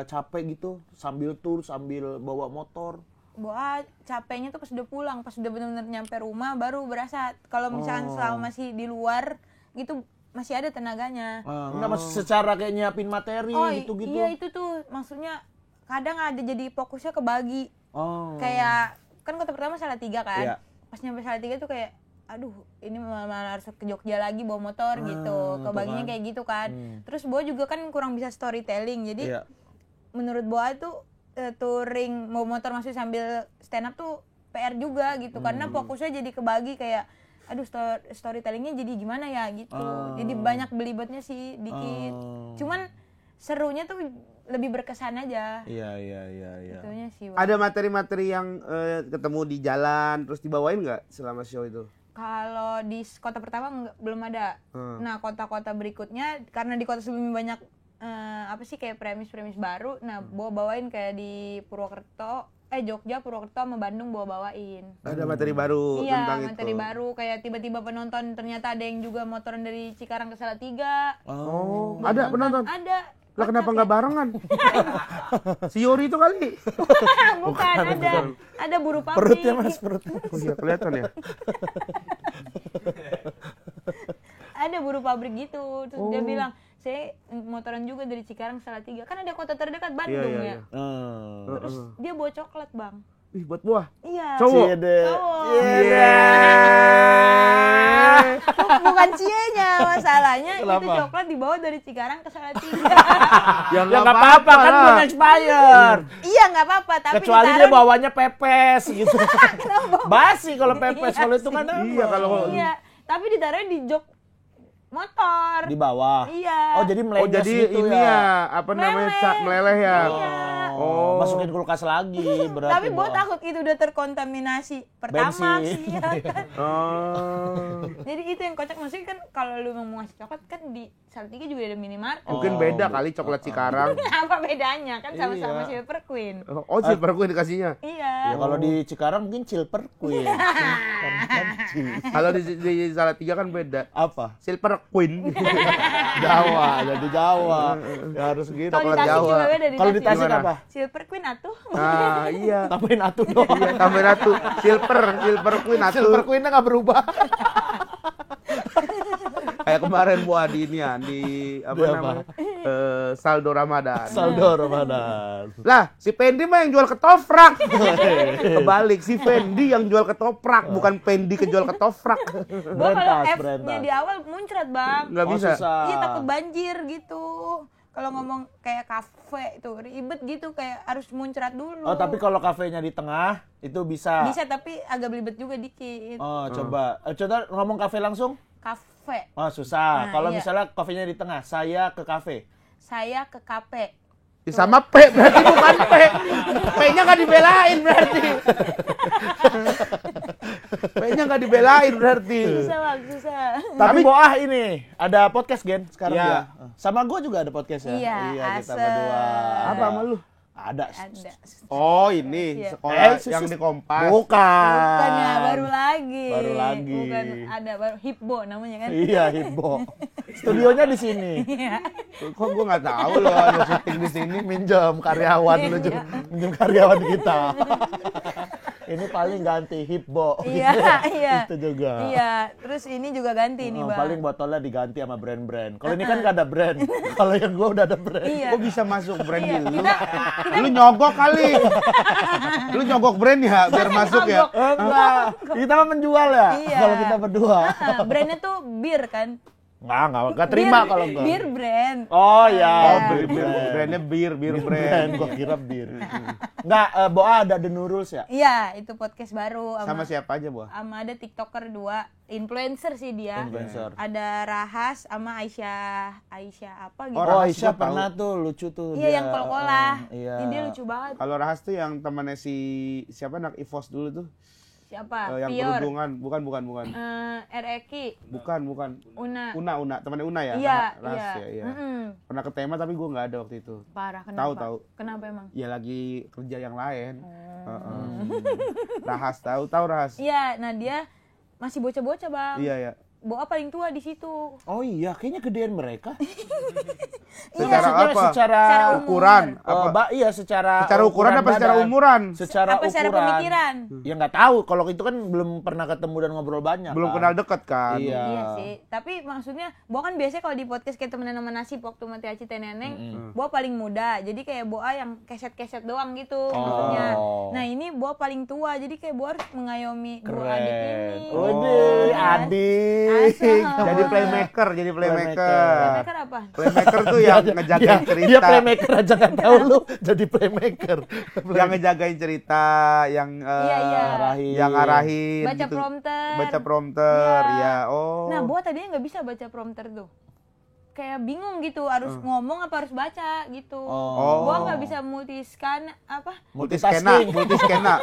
capek gitu sambil tour, sambil bawa motor? Wah, capeknya tuh pas udah pulang, pas udah benar-benar nyampe rumah baru berasa. Kalau misalkan selama masih di luar gitu masih ada tenaganya. Nggak, maksud secara kayak nyiapin materi gitu-gitu. Iya itu tuh maksudnya kadang ada jadi fokusnya kebagi. Oh. Kayak kan kota pertama Salatiga kan. Iya. Pas nyampe Salatiga tuh kayak aduh ini malah harus ke Jogja lagi bawa motor gitu. Kebaginya kan. kayak gitu kan. Terus Boa juga kan kurang bisa storytelling. Jadi Iya. menurut Boa tuh touring mau motor masih sambil stand up tuh PR juga gitu. Karena fokusnya jadi kebagi kayak aduh storytellingnya jadi gimana ya gitu. Jadi banyak belibetnya sih dikit. Cuman serunya tuh lebih berkesan aja. Iya. Itunya sih. Ada materi-materi yang ketemu di jalan terus dibawain nggak selama show itu? Kalau di kota pertama belum ada. Nah kota-kota berikutnya karena di kota sebelumnya banyak apa sih kayak premis baru. Nah, bawain kayak di Jogja, Purwokerto sama Bandung bawain. Ada materi baru tentang Iya, materi baru kayak tiba-tiba penonton ternyata ada yang juga motoran dari Cikarang ke Salatiga. Oh, ada penonton? Ada. Lah kenapa nggak barengan? Si Yori itu kali. Bukan, ada buruh pabrik. Perutnya Mas, perutnya. Oh iya, kelihatan ya. Ada buruh pabrik gitu. Terus dia bilang, saya motoran juga dari Cikarang Salatiga. Kan ada kota terdekat Bandung Iya. ya. Terus dia bawa coklat, Bang. Ih, buat buah. Iya. Cowok. Cowok. Bukan cienya, masalahnya itu coklat dibawa dari Cikarang ke Salatiga. Ya nggak apa-apa kan belum expired. Iya, nggak apa-apa, tapi Kecuali dia bawanya pepes gitu. Basi kalau pepes, Iya kalau itu kan apa? Iya, kalau Iya, tapi ditaruhnya di jok motor. Di bawah. Iya. Oh, jadi melenyes jadi gitu ini ya, apa namanya, meleleh ya. Iya. Oh, masukin kulkas lagi berarti. Tapi Bo Bo. takut itu udah terkontaminasi pertama Bensin. sih. Ya kan? Oh. Jadi itu yang kocak, maksudnya kan kalau lu mau ngasih coklat kan di Salatiga juga ada minimarket. Mungkin beda kali coklat Cikarang. Apa bedanya? Kan Iya. sama-sama Silver Queen. Oh, Silver Queen dikasihnya. Iya. Ya kalau di Cikarang mungkin Silver Queen. Kalau di Salatiga kan beda. Apa? Silver Queen. Jawa, jadi Jawa. Ya harus gitu. Kalau di coklat Tasik Jawa. juga beda di Kalau di Tasik Gimana? apa? Silver Queen atuh. Nah, iya. Tambahin atu dong. Iya, tambahin atu. Silver Queen atu. Silver Queen-nya nggak berubah. Kayak kemarin Bu Adi ini ya, di apa Di apa? namanya? Saldo Ramadan. Saldo Ramadan. Lah, si Fendi mah yang jual ketoprak. Kebalik, si Fendi yang jual ketoprak, bukan Fendi kejual ketoprak. Gua kalau F-nya berentas. di awal muncrat, Bang. Nggak Oh, bisa. susah. Iya, takut banjir gitu. Kalau ngomong kayak kafe itu ribet gitu, kayak harus muncrat dulu. Oh, tapi kalau kafenya di tengah itu bisa. bisa, tapi agak belibet juga dikit. Oh, coba. Coba ngomong kafe langsung. Kafe. Oh, susah. Nah, Kalau iya. misalnya kafenya di tengah, saya ke kafe. Saya ke kafe. Ya, sama P berarti bukan P. P-nya nggak dibelain berarti. P-nya nggak dibelain berarti. Susah, Bang, susah. Tapi Boah ini ada podcast Gen sekarang Iya. dia. Sama gue juga ada podcast ya. Iya, kita asem. berdua. Apa sama lu? Ada. Ada. Oh, ini Iya. sekolah yang di Kompas. Bukan. Bukan ya, baru lagi. Baru lagi. Bukan, ada baru Hipbo namanya kan. Iya, Hipbo. Studionya di sini. Iya. Kok gue nggak tahu loh ada syuting di sini. Minjem karyawan lu, Jum. Minjem karyawan kita. Ini paling ganti Hipbo. Iya, iya. Itu juga. Iya, terus ini juga ganti nih, Bang. Paling botolnya diganti sama brand-brand. Kalau ini kan nggak ada brand. Kalau yang gua udah ada brand. Iya. Kok bisa masuk brand Iya, di lu? kita Lu nyogok kali. Lu nyogok brand ya biar masuk ya. Enggak. Kita mah menjual ya. Iya. Kalau kita berdua. brandnya tuh bir kan. Nggak terima Bir- kalau enggak. Bir brand. Oh ya. Oh, brandnya bir brand. brand. Gua kira bir. Enggak, Boa ada The New Rules ya? Iya, itu podcast baru Sama siapa aja, Bu? sama ada TikToker 2, influencer sih dia. Influencer. Ada Rahas sama Aisyah apa gitu. Oh, Oh, Rahas Aisyah gua tahu. pernah tuh lucu tuh. Iya, dia. yang kol-kolah. Iya. Ini dia lucu banget. Kalau Rahas tuh yang temannya siapa anak Ivos dulu tuh? Siapa? Yang Pior. kerudungan, bukan. Reki, Bukan. Una. Una, temannya Una ya? Iya, Rahas iya. ya, iya. Mm-mm. Pernah ke tema tapi gue nggak ada waktu itu. Parah, kenapa? Tahu. Kenapa emang? Ya lagi kerja yang lain. Oh. Heeh. Rahas tahu Rahas. Iya, nah dia masih bocah-bocah, Bang. Iya ya. Boa paling tua di situ. Oh iya, kayaknya gedean mereka. Secara Maksudnya apa? Secara umur. Ukuran apa? Iya, secara Secara ukuran apa secara badan. umuran? Secara Apa secara ukuran. pemikiran? Ya nggak tahu, kalau itu kan belum pernah ketemu dan ngobrol banyak. Belum kan? kenal deket kan? Iya. Iya sih, tapi maksudnya Boa kan biasanya kalau di podcast kayak temenan sama Nasib waktu mati Aci Teh Neneng, Boa paling muda, jadi kayak Boa yang keset-keset doang gitu maksudnya. Nah ini Boa paling tua, jadi kayak Boa harus mengayomi dua adik ini. Waduh, adik. Asal. Jadi playmaker. Playmaker apa? Playmaker tuh yang ngejagain cerita. Dia playmaker aja nggak tahu lu jadi playmaker. Yang ngejagain cerita, yang Iya. yang ngarahin Baca gitu. prompter. Baca prompter, Iya. ya. Oh. Nah, Boa tadinya nggak bisa baca prompter tuh. Kayak bingung gitu, harus ngomong apa harus baca gitu. Oh. Boa nggak bisa multiscan apa? Multitasking. multiskena.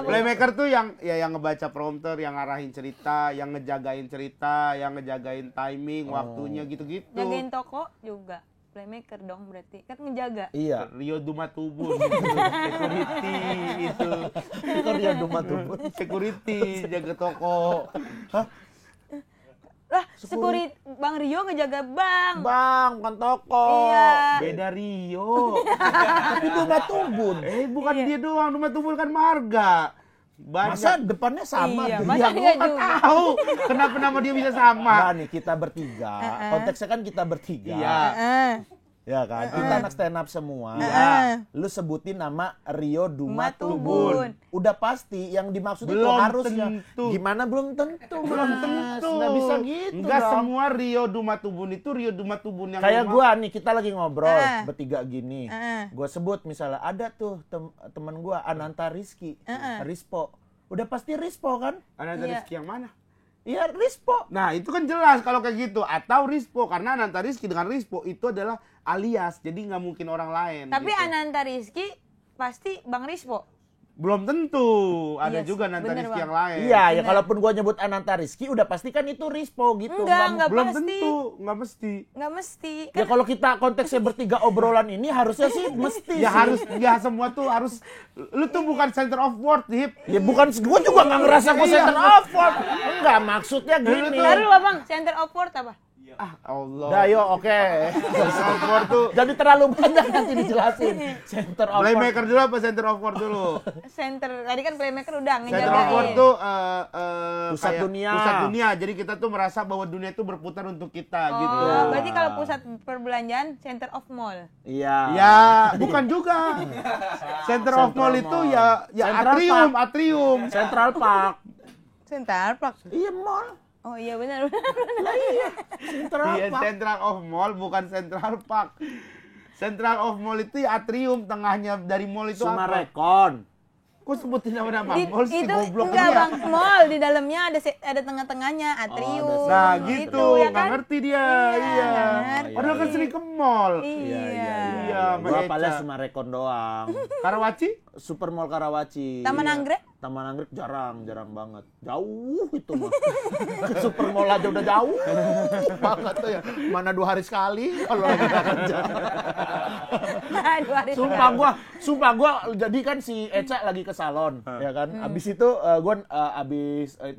Playmaker tuh yang ngebaca prompter, yang ngarahin cerita, yang ngejagain cerita, yang ngejagain timing, waktunya gitu-gitu. Jagain toko juga. playmaker dong berarti. Kan ngejaga. Iya. Rio Dumatubun gitu. Security itu. Itu dia Dumatubun. Security jaga toko. Hah? Lah, security Bang Rio ngejaga bank. Bang, bukan toko. Iya. Beda Rio. Tapi Dumatubun. Bukan dia doang, Dumatubun kan marga. Banyak. Masa depannya sama? Iya, Dia masa gua iya kan juga. tahu kenapa nama dia bisa sama. Nah nih kita bertiga, konteksnya kan kita bertiga, Iya. ya kan? Kita anak stand up semua. Lu sebutin nama Rio Dumatubun. Udah pasti yang dimaksud itu Belum harusnya. tentu. Gimana belum tentu? Belum Mas. tentu. Nggak bisa gitu Enggak dong. semua Rio Dumatubun itu Rio Dumatubun yang Kayak memang- gua nih, kita lagi ngobrol bertiga gini. Gua sebut misalnya ada tuh temen gua Ananta Rizky, Rispo. Udah pasti Rispo kan? Ananta Iya. Rizky yang mana? Iya Rispo. Nah, itu kan jelas kalau kayak gitu. Atau Rispo, karena Ananta Rizky dengan Rispo itu adalah alias. Jadi nggak mungkin orang lain. Tapi gitu. Ananta Rizky pasti Bang Rispo. Belum tentu. Ada Iya, juga Ananta bener, Rizky Bang. yang lain. Iya, ya kalaupun gua nyebut Ananta Rizky udah pasti kan itu Rispo gitu. Enggak Belum pasti. tentu. Nggak mesti. Nggak mesti. Ya kalau kita konteksnya bertiga obrolan ini harusnya sih mesti Ya sih. harus, ya semua tuh harus. Lu tuh bukan center of worth, Hip. Ya bukan, gue juga nggak ngerasa gue Iya. center of worth. Enggak, maksudnya gini. Baru lah Bang, center of worth apa? Ah, Allah. Dah yuk, oke. Center of worth tuh. Jadi terlalu banyak nanti dijelasin. Center of worth. Playmaker dulu apa center of worth dulu? Center, tadi kan playmaker udah Center of worth ngejagain. tuh Pusat kayak dunia. Pusat dunia. Jadi kita tuh merasa bahwa dunia itu berputar untuk kita gitu. Oh, berarti kalau pusat perbelanjaan center of mall. Iya. Ya, bukan juga. Center of mall itu ya Central atrium. Central Park. Center Park. Iya, mall. Oh iya benar. Central Iya, Park. Central of Mall bukan Central Park. Central of Mall itu ya atrium, tengahnya dari mall itu apa? Sumarekon. Kok sebutin nama-nama mall sih, Itu goblok enggak ini ya? Bang, mall di dalamnya ada tengah-tengahnya atrium. Nah gitu, ya nggak kan? ngerti dia. Iya. ngerti. Padahal kan sering ke mall. Iya. Iya, Gua Mbak apalnya Eca. Sumarekon doang. Karawaci? Super Mall Karawaci. Taman Iya. Anggrek? Taman Anggrek jarang banget. Jauh itu mah. Ke Super Mall aja udah jauh banget tuh ya. Mana 2 hari sekali kalau lagi nggak kerja. 2 hari Sumpah gua jadi kan si Eca lagi ke salon ya kan. Abis itu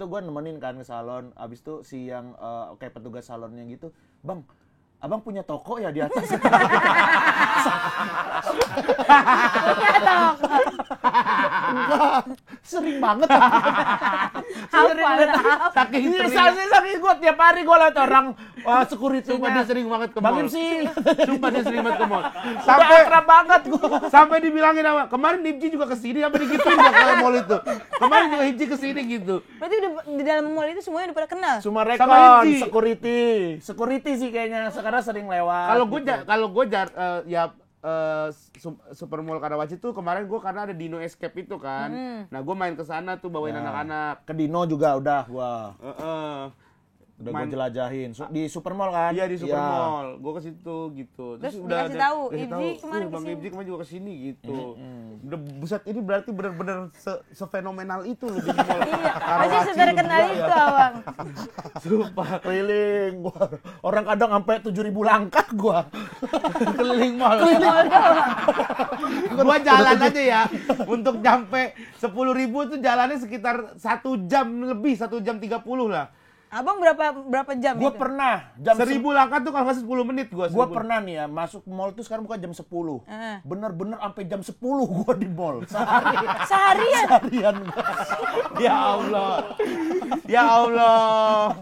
gua nemenin kan ke salon. Abis itu si yang kayak petugas salonnya gitu, "Bang, Abang punya toko ya di atas?" Enggak, sering banget. Saking Iya, sering. saking gue tiap hari gue liat orang security. Sumpah dia sering banget ke Bang mall. sih, Sumpah dia sering banget ke mall. udah Sampai akrab banget gue. sampai dibilangin sama kemarin Nipji juga kesini sampai digituin dia ke mall itu. Kemarin juga Hipji kesini gitu. Berarti udah di dalam mall itu semuanya udah pada kenal. Cuma Sama rekon, Hipji. security sih kayaknya sekarang sering lewat. Kalau gue Super Mall Karawaci tuh kemarin gue karena ada Dino Escape itu kan. Nah gue main ke sana tuh bawain anak-anak. ke Dino juga udah gua udah Main- gua jelajahin di Super Mall kan. Iya di Super Mall, gue ke situ gitu. Terus dikasih tahu, Ibji kemarin Bang kesini." Ibji kemarin juga kesini gitu. Udah buset ini berarti benar-benar sefenomenal itu loh di mall. Iya, Karawaci pasti seterkenal berdua ya. itu Abang. Sumpah keliling gua. Orang kadang sampai 7.000 langkah gua. Keliling mall. Gua jalan aja ya untuk nyampe 10.000 tuh jalannya sekitar 1 jam lebih, 1 jam 30 lah. Abang berapa jam Gua itu? pernah jam 1.000 langkah tuh kalau nggak 10 menit gua. Gua 1000. pernah nih ya masuk mall tuh sekarang bukan jam 10. Heeh. Bener-bener sampai jam 10 gua di mall. Seharian. Seharian gua. Ya Allah. Ya Allah.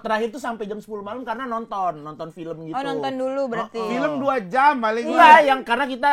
Terakhir tuh sampai jam 10 malam karena nonton film gitu. Oh, nonton dulu berarti. Film 2 jam paling Enggak, yang karena kita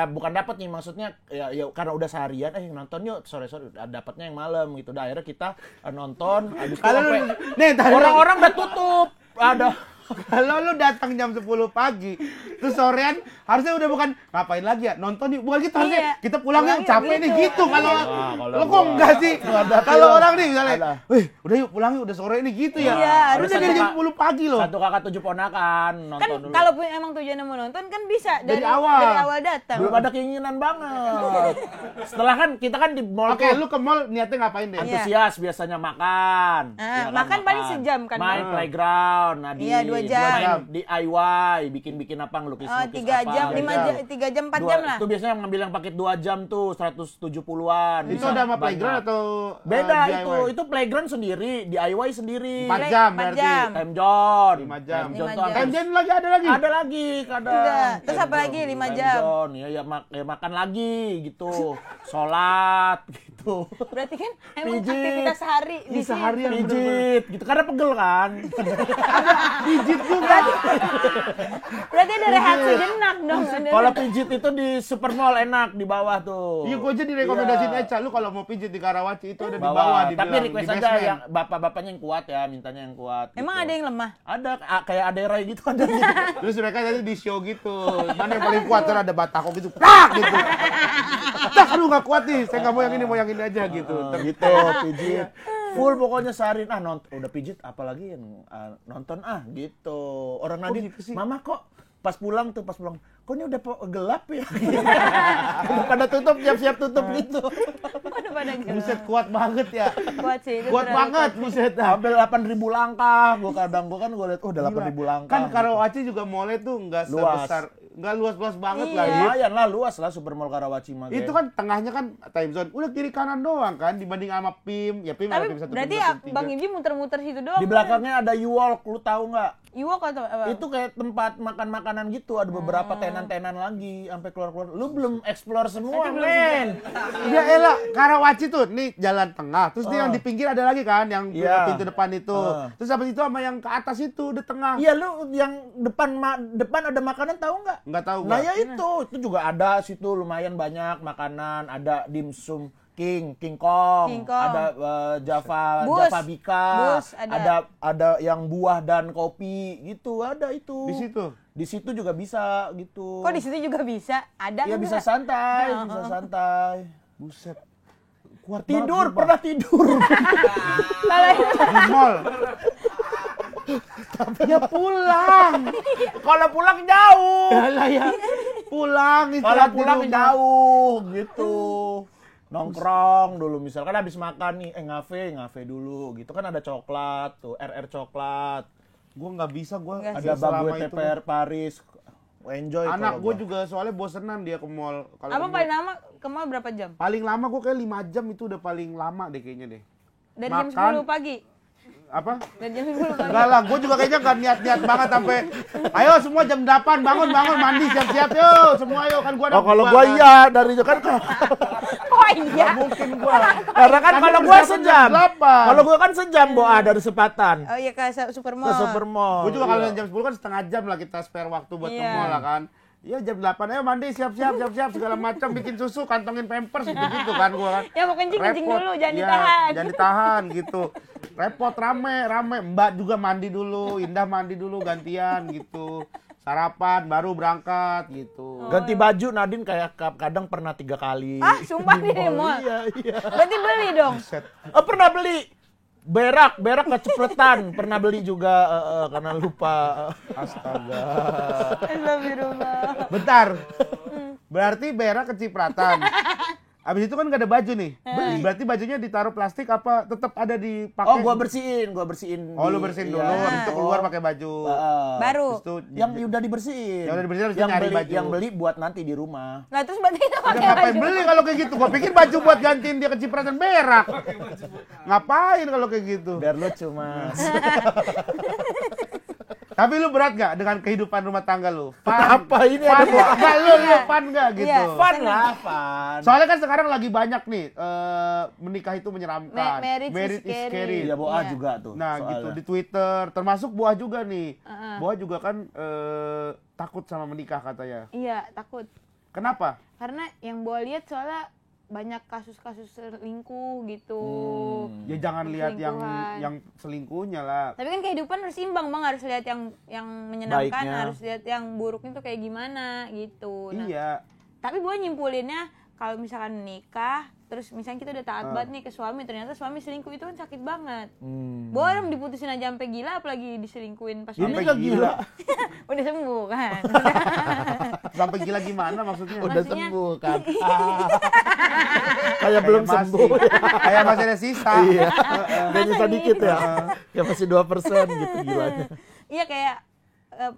bukan dapat nih maksudnya ya karena udah seharian nonton yuk sore-sore dapatnya yang malam gitu. Dah akhirnya kita nonton habis itu Kalau sampai nih, tadi orang-orang udah tutup. Ada kalau lu datang jam 10 pagi, terus sorean harusnya udah bukan ngapain lagi ya? Nonton yuk. Bukan gitu harusnya Iya. kita pulang yuk, Pulang yuk, capek gitu. nih gitu. Kalau kalau lo kok gua enggak sih? ada Kalau film. orang nih misalnya, Ada. "Wih, udah yuk pulang yuk, udah sore ini gitu ya." Iya, Harusnya dari jam 10 pagi loh. Satu kakak 7 ponakan nonton Kan dulu. kalau emang tujuannya mau nonton kan bisa Dari awal. dari awal datang. belum ada keinginan banget. Setelah kan kita kan di mall Oke, tuh lu ke mall niatnya ngapain deh? Iya. antusias biasanya makan. Ah, makan paling sejam kan, Main Bang? playground. Nah di Iya, 2 2 jam. Main DIY, bikin apa ngelukis-lukis 3 apa. jam, 5 jam, 3 jam, 4 jam lah. Itu biasanya ngambil yang pakai 2 jam tuh 170-an. Itu ada sama playground atau Beda DIY? itu playground sendiri, DIY sendiri. 4 jam 4 berarti. jam. Time John. 5 jam. Time John 5 tuh jam. Time John lagi ada lagi. Ada lagi kadang. Udah. Terus Time apa lagi? John, 5 Time jam. John. Ya makan lagi gitu. Sholat gitu. Berarti kan emang Pijit. aktivitas sehari di Ih, seharian bener-bener. Pijit gitu karena pegel kan. Pijit juga. Berarti ada rehat sejenak dong. Kalau pijit itu di Supermall enak di bawah tuh. Iya, gue aja direkomendasiin Iya. Eca, lu kalau mau pijit di Karawaci itu ada di Bawah. bawah, Tapi dibilang, request di aja basement. yang bapak-bapaknya yang kuat ya, mintanya yang kuat. Emang gitu. ada yang lemah? Ada kayak Aderai gitu ada. Terus mereka tadi di show gitu, mana yang paling kuat, terus ada batako gitu, prak gitu. Tak, aduh nggak kuat nih, saya nggak mau yang ini aja gitu. Gitu pijit. Full pokoknya seharian udah pijit apalagi yang nonton gitu. Orang Nadine, gitu sih? mama kok pas pulang, kok ini udah gelap ya? Udah pada tutup, siap-siap tutup gitu. Udah pada gelap. Buset, kuat banget ya. Kuat sih itu. Kuat terlalu banget, buset. Sampai 8.000 langkah, gua lihat, udah 8.000 langkah. Kan Karawaci juga mallnya tuh nggak Luas. sebesar, nggak luas-luas banget Iya. lah ya. Lumayan lah, luas lah Supermall Karawaci mah. Itu kan tengahnya kan time zone, udah kiri kanan doang kan dibanding sama PIM. Ya PIM ada Tapi PIM 1, berarti PIM 2, PIM 3. Bang Ibji muter-muter situ doang. di belakangnya ada U-Walk, lu tahu nggak? Iwok atau apa? Itu kayak tempat makan makanan gitu, ada beberapa tenan-tenan lagi sampai keluar-keluar. Lu belum explore semua, men. Ya elah, Karawaci tuh, nih jalan tengah. Terus dia yang di pinggir ada lagi kan, yang Iya. pintu depan itu. Terus habis itu sama yang ke atas itu di tengah. Iya, lu yang depan ada makanan tahu nggak? Nggak tahu Nah gua. ya itu juga ada situ lumayan banyak makanan, ada dimsum King Kong, King Kong. ada Java Bus. Bika, Bus, ada. ada yang buah dan kopi gitu, ada itu. Di situ. Di situ juga bisa gitu. Kok di situ juga bisa? Ada Ya nggak? bisa santai, bisa santai. Buset. Kuat Tidur, banget, pernah tidur. Kalau itu di mall. Ya pulang. Kalau pulang jauh. Yalah ya. Pulang Kalau istirahat di pulang rumah. jauh gitu. Nongkrong dulu misalkan habis makan nih, ngafe dulu gitu kan ada coklat tuh, RR coklat. Gua nggak bisa, gua Nggak Ada selama Bagwe itu. TPR Paris. Enjoy Anak kalau gue gua. juga soalnya bosenan dia ke mall. Kalau apa ke mall- paling lama ke mall berapa jam? Paling lama gue kayak 5 jam itu udah paling lama deh kayaknya deh. Dari Makan. jam 10 pagi. Apa? Dari jam 10 pagi. Enggak lah, gue juga kayaknya gak niat-niat banget sampai ayo semua jam 8 bangun mandi siap-siap yuk semua yuk kan gue Oh kalau gua iya dari itu kan Oh iya. mungkin gue karena kan Kan kalau udah gua jam sejam. 8. Kalau gua kan sejam dari Sepatan Oh iya ke ke Supermall. Supermall. gue juga kalau Iya. jam 10 kan setengah jam lah kita spare waktu buat ke Iya. mall lah kan. Iya jam 8 ayo mandi siap-siap segala macam bikin susu kantongin pampers gitu kan gue kan. Ya mau kencing Repot. dulu, jangan Iya, ditahan. Jangan ditahan gitu. Repot rame. Mbak juga mandi dulu, Indah mandi dulu gantian gitu. Sarapan baru berangkat gitu. Ganti baju Nadine kayak kadang pernah 3 kali. Ah, sumpah di mall. Iya. Berarti beli dong. Oh pernah beli berak kecepletan pernah beli juga karena lupa. Astaga. Astagfirullah. Bentar. Berarti berak kecipratan. Abis itu kan gak ada baju nih. Berarti bajunya ditaruh plastik apa tetap ada dipakai? Oh gua bersihin. Oh, lu di- bersihin iya. dulu, habis itu keluar pakai baju. Baru. Terus tuh Yang udah dibersihin. Yang udah dibersihin harus nyari baju. Yang beli buat nanti di rumah. Nah terus berarti kita Udah pakai ngapain baju. beli kalau kayak gitu? Gua pikir baju buat gantiin dia kecipratan berak. Ngapain kalau kayak gitu? Biar lucu mas. Tapi lu berat gak dengan kehidupan rumah tangga lu? Apa ini Fun ada gak? Enggak, lu fun gak gitu? Iya. fun lah fun. Soalnya kan sekarang lagi banyak nih, menikah itu menyeramkan. Marriage is scary. Iya Boa Iya. juga tuh. Nah soalnya. gitu, di Twitter, termasuk Boa juga nih. Boa juga kan takut sama menikah katanya. Iya takut. Kenapa? Karena yang gua lihat soalnya banyak kasus-kasus selingkuh gitu. Ya jangan lihat Selingkuhan. yang selingkuhnya lah. Tapi kan kehidupan harus imbang bang, harus lihat yang menyenangkan, Baiknya. harus lihat yang buruknya tuh kayak gimana gitu. Nah, Iya. tapi gue nyimpulinnya kalau misalkan nikah, terus misalnya kita udah taat banget nih ke suami, ternyata suami selingkuh itu kan sakit banget. Orang diputusin aja sampai gila, apalagi diselingkuhin pas Ini udah nggak gila. udah sembuh kan. Sampai gila gimana maksudnya? Udah Maksudnya- sembuh kan. Kayak belum masih. sembuh. Kayak masih ada sisa. Iya. Dan nyisa dikit ya. Kayak masih 2% gitu gilanya. Iya kayak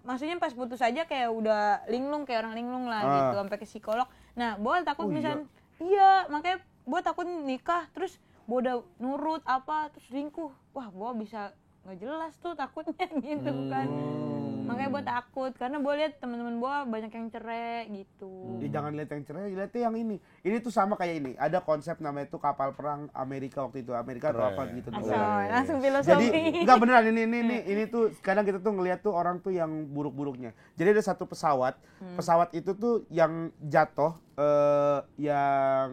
maksudnya pas putus aja kayak udah linglung, kayak orang linglung lah gitu, sampai ke psikolog. Nah, Bo takut misalnya iya, makanya Bo takut nikah terus Bo udah nurut apa terus selingkuh. Wah, Bo bisa nggak jelas tuh takutnya gitu kan. Makanya Bo takut karena Bo lihat teman-teman Bo banyak yang cerai gitu. Jangan lihat yang cerai, lihatnya yang ini. Ini tuh sama kayak ini. Ada konsep namanya itu kapal perang Amerika waktu itu. Amerika atau apa gitu. Asal langsung Jadi filosofi. enggak beneran ini tuh kadang kita tuh ngelihat tuh orang tuh yang buruk-buruknya. Jadi ada satu pesawat, pesawat itu tuh yang jatuh, yang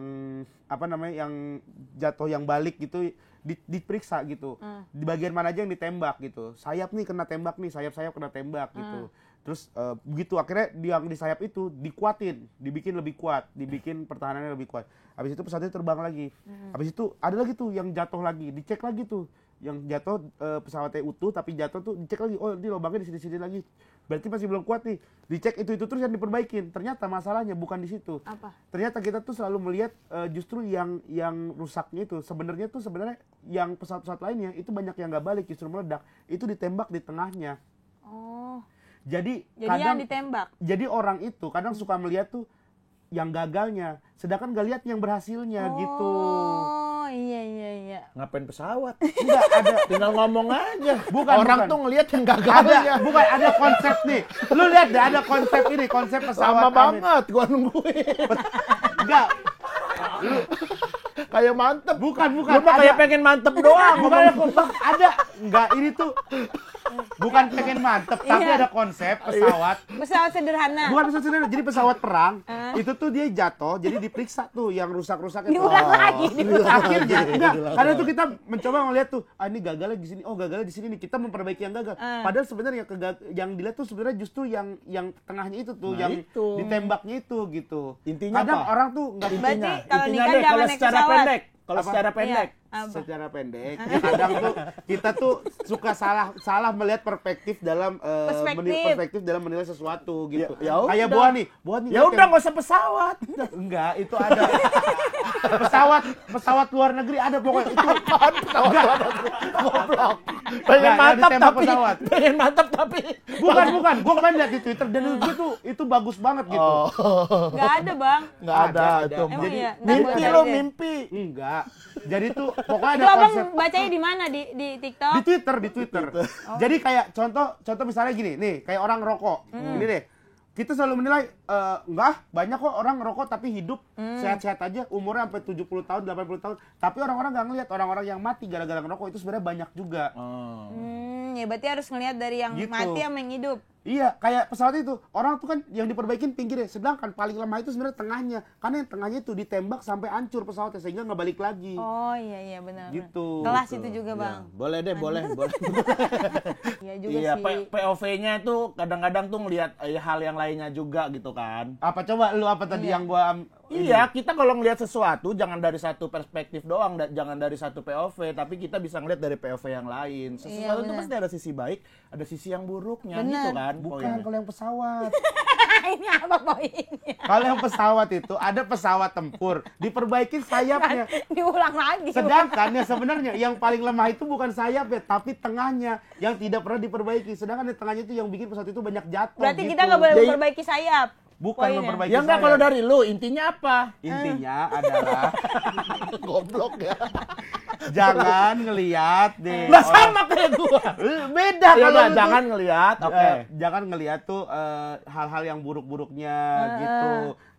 apa namanya, yang jatuh yang balik gitu diperiksa gitu. Di bagian mana aja yang ditembak gitu. Sayap nih kena tembak nih, sayap-sayap kena tembak gitu. Terus begitu akhirnya yang di sayap itu dikuatin, dibikin lebih kuat, dibikin pertahanannya lebih kuat. Habis itu pesawatnya terbang lagi. Habis itu ada lagi tuh yang jatuh lagi, dicek lagi tuh. Yang jatuh pesawatnya utuh tapi jatuh tuh dicek lagi. Oh, ini lubangnya di sini-sini lagi. Berarti masih belum kuat nih. Dicek itu terus yang diperbaikin. Ternyata masalahnya bukan di situ. Apa? Ternyata kita tuh selalu melihat justru yang rusaknya itu. Sebenarnya yang pesawat-pesawat lainnya itu banyak yang nggak balik, justru meledak. Itu ditembak di tengahnya. Oh. Jadi Jadi kadang yang ditembak. jadi orang itu kadang suka melihat tuh yang gagalnya, sedangkan gak lihat yang berhasilnya gitu. Oh, iya. Ngapain pesawat? Enggak ada. Tinggal ngomong aja. Bukan. Orang tuh ngelihat yang gagalnya. Ada konsep nih. Lu lihat deh, ada konsep ini, konsep pesawat. Lama banget gua nungguin. Enggak. Kayak mantep. Bukan. Lu mah kayak pengen mantep doang. Bukan, ada. Enggak, ini tuh bukan pengen mantep, tapi Iya. ada konsep pesawat. Pesawat sederhana. Bukan pesawat sederhana, jadi pesawat perang. Itu tuh dia jatuh, jadi diperiksa tuh yang rusak-rusaknya. Diulang lagi. Akhirnya enggak, karena tuh kita mencoba ngeliat tuh, ini gagalnya di sini, oh gagalnya di sini nih, kita memperbaiki yang gagal. Padahal sebenarnya yang dilihat tuh sebenarnya justru yang tengahnya itu tuh, Nah, yang itu. ditembaknya itu gitu. Intinya kadang apa? orang tuh nggak Berarti kalau Intinya nikah deh, jangan kalau naik secara pesawat. pendek. Kalau Apa? secara pendek. Apa? secara pendek kadang tuh kita tuh suka salah melihat perspektif dalam perspektif dalam menilai sesuatu gitu. Ya Kayak udah. Boa nih Ya udah nggak usah pesawat. enggak, itu ada pesawat luar negeri ada pokoknya itu. Goblok. Nggak, Pengen yang mantap ditembak tapi pesawat. pengen mantap tapi Bukan, gua kemarin lihat di Twitter dan itu bagus banget gitu. Nggak ada, Bang. nggak ada Ada. itu. Emang Jadi, iya? Ntar Mimpi gua lo cari deh. mimpi. Enggak. Jadi tuh pokoknya Itu ada abang konsep bacanya di mana? Di TikTok? di Twitter. Jadi kayak contoh misalnya gini, nih kayak orang rokok. Ini deh. Kita selalu menilai enggak, banyak kok orang rokok tapi hidup sehat-sehat aja, umurnya sampai 70 tahun, 80 tahun. Tapi orang-orang nggak ngelihat orang-orang yang mati gara-gara ngerokok itu sebenarnya banyak juga. Ya berarti harus ngelihat dari yang Gitu. mati sama yang hidup. Iya, kayak pesawat itu. Orang tuh kan yang diperbaikin pinggirnya, sedangkan paling lemah itu sebenarnya tengahnya. Karena yang tengahnya itu ditembak sampai hancur pesawatnya sehingga nggak balik lagi. Oh iya benar. Gitu. Kelas itu juga, Bang. Boleh deh, boleh. Iya juga Iya, sih. POV-nya tuh kadang-kadang tuh ngelihat hal yang lainnya juga gitu kan. Apa coba lu apa tadi yang gua Iya, kita kalau ngelihat sesuatu jangan dari satu perspektif doang, jangan dari satu POV, tapi kita bisa ngelihat dari POV yang lain. Sesuatu Iya, itu benar. pasti ada sisi baik, ada sisi yang buruknya Benar. gitu kan. bukan poinnya. kalau yang pesawat. Ini apa poinnya? Kalau yang pesawat itu ada pesawat tempur, diperbaikin sayapnya. Diulang lagi. Sedangkan yang sebenarnya yang paling lemah itu bukan sayapnya, tapi tengahnya yang tidak pernah diperbaiki. Sedangkan di tengahnya itu yang bikin pesawat itu banyak jatuh. Berarti gitu. kita nggak boleh Jadi- memperbaiki sayap. Bukan poinnya. memperbaiki Ya enggak, sayap. kalau dari lu intinya apa? Intinya adalah Goblok ya. jangan ngelihat deh. Lah sama kayak gua. Beda Ya kalau udah, lu tuh, jangan ngelihat. Oke. jangan ngelihat tuh hal-hal yang buruk-buruknya gitu.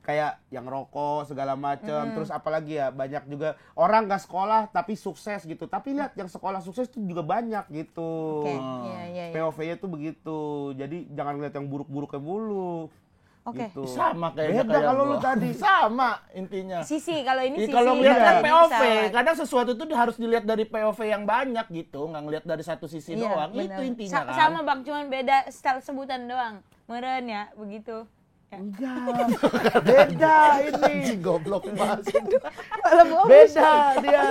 Kayak yang rokok segala macam, terus apalagi ya banyak juga orang nggak sekolah tapi sukses gitu. Tapi lihat yang sekolah sukses tuh juga banyak gitu. Oke. Iya. POV-nya tuh begitu. Jadi jangan lihat yang buruk-buruknya mulu. Oke. Gitu. Sama kayaknya Beda kayak kalau lu gua. tadi. Sama intinya. Sisi kalau ini Iya, sisi. kalau ngeliat kan ini POV, pesawat. kadang sesuatu itu harus dilihat dari POV yang banyak gitu, nggak ngeliat dari satu sisi Iya, doang. benar. Itu intinya kan. Sama Bang, cuman beda style sebutan doang. Meren ya, begitu. Enggak. Beda ini. Anjing goblok banget. Kalau bohong Beda dia.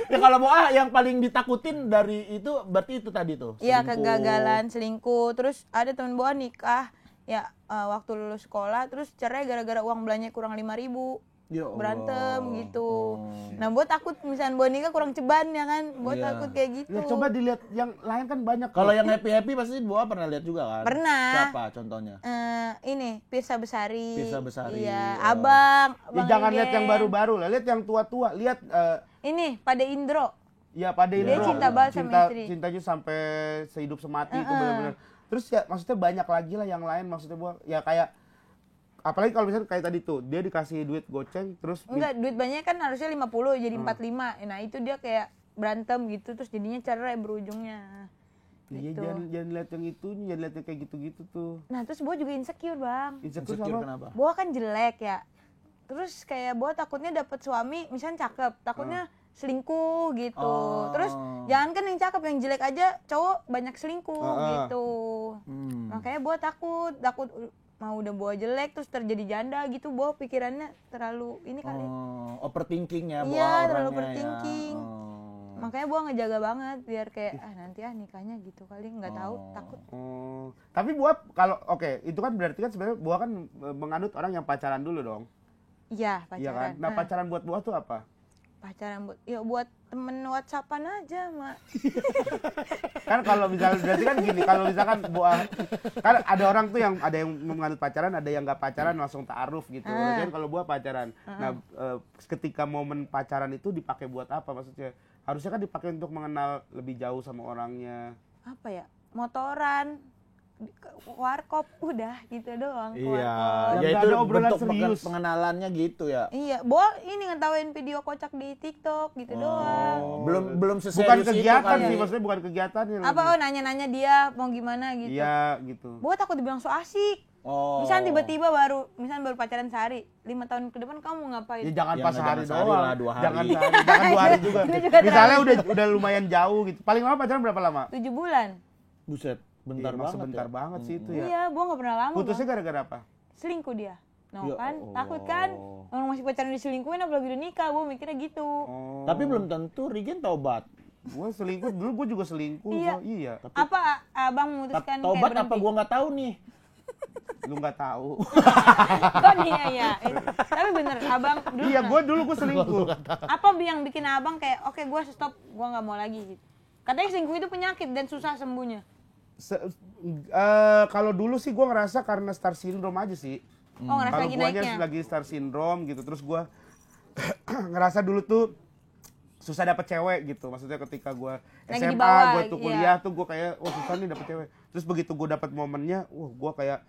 Ya kalau mau yang paling ditakutin dari itu berarti itu tadi tuh. iya selingkuh. kegagalan, selingkuh. Terus ada teman Boa nikah ya waktu lulus sekolah terus cerai gara-gara uang belanja kurang 5.000. Ya Allah. Berantem gitu. Nah, Boa takut misalnya Boa nikah kurang ceban ya kan. Boa Iya. takut kayak gitu. Ya coba dilihat yang lain kan banyak. Kalau yang happy pasti Boa pernah lihat juga kan? Pernah. Siapa contohnya? Ini Pirsa Besari. Pirsa Besari, Iya, oh. Abang Ya, jangan lihat Regen. yang baru-baru lah, lihat yang tua-tua, lihat Ini pada Indro. ya pada Dia Indro, cinta banget sama istri. cintanya sampai sehidup semati itu benar-benar. Terus ya maksudnya banyak lagi lah yang lain, maksudnya Boa ya kayak apalagi kalau misalnya kayak tadi tuh dia dikasih duit goceng terus Enggak, duit banyak kan harusnya 50 jadi 45. Nah, itu dia kayak berantem gitu terus jadinya cerai berujungnya. iya Gitu. jangan lihat yang itu, jangan lihat yang kayak gitu-gitu tuh. Nah, terus Boa juga insecure, Bang. Insecure Insecure sama kenapa? Boa kan jelek ya. Terus kayak Boa takutnya dapet suami misalnya cakep, takutnya selingkuh gitu. Oh. Terus jangan kan yang cakep, yang jelek aja cowok banyak selingkuh gitu. Makanya Boa takut mau udah Boa jelek terus terjadi janda gitu. Boa pikirannya terlalu ini kali. Overthinking ya Boa Iya, terlalu orangnya overthinking. ya. Makanya Boa ngejaga banget biar kayak nanti nikahnya gitu kali, nggak tahu, takut. Tapi Boa kalau oke, itu kan berarti kan sebenarnya Boa kan menganut orang yang pacaran dulu dong. Iya, pacaran. Iya kan? Nah, pacaran buat Boa tuh apa? Pacaran buat temen WhatsAppan aja, Mak. Kan kalau misalnya berarti kan gini, kalau misalkan Boa kan ada orang tuh yang ada yang menganut pacaran, ada yang nggak pacaran langsung ta'aruf gitu. Berarti kan kalau Boa pacaran. Nah, ketika momen pacaran itu dipakai buat apa maksudnya? Harusnya kan dipakai untuk mengenal lebih jauh sama orangnya. Apa ya? Motoran, warkop, udah gitu doang. ke Iya, warkop. Yang ya nggak itu ada obrolan bentuk serius. pengenalannya gitu ya. Iya, Boa ini ngetawain video kocak di TikTok gitu doang. Belum seserius Bukan itu kegiatan kali. sih, maksudnya bukan kegiatannya. Apa nanya-nanya dia mau gimana gitu. Iya, gitu. Boa takut dibilang so asik. Oh. Misalnya tiba-tiba baru pacaran sehari, 5 tahun ke depan kamu mau ngapain? Ya jangan Ya, pas nggak sehari jangan sehari doang. lah, 2 hari. Jangan sehari, jangan 2 hari juga. Ini juga Misalnya terlalu. udah lumayan jauh gitu. Paling lama pacaran berapa lama? 7 bulan. Buset, bentar Iya, banget. sebentar ya. banget sih itu ya. Iya, Boa nggak pernah lama. Putusnya Bang. gara-gara apa? Selingkuh dia. No Ya kan, Allah. takut kan? Orang masih pacaran diselingkuhin apalagi udah nikah, Boa mikirnya gitu. Oh. Tapi belum tentu Regen taubat. Gue selingkuh dulu, gue juga selingkuh. Iya. Gua, iya. Apa abang memutuskan Taubat kayak apa gua nggak tahu nih. Lu nggak tahu. Kok dia ya? Tapi bener, abang dulu Iya, pernah- gue selingkuh. apa yang bikin abang kayak oke gue stop, gue nggak mau lagi gitu. Katanya selingkuh itu penyakit dan susah sembuhnya. Kalau dulu sih gue ngerasa karena star syndrome aja sih. Oh, ngerasa Kalau lagi guanya naiknya. lagi star syndrome gitu, terus gue ngerasa dulu tuh susah dapet cewek gitu. Maksudnya ketika gue Lagi di SMA, bawah, gue tuh iya. kuliah tuh gue kayak, wah susah nih dapet cewek. Terus begitu gue dapet momennya, wah gue kayak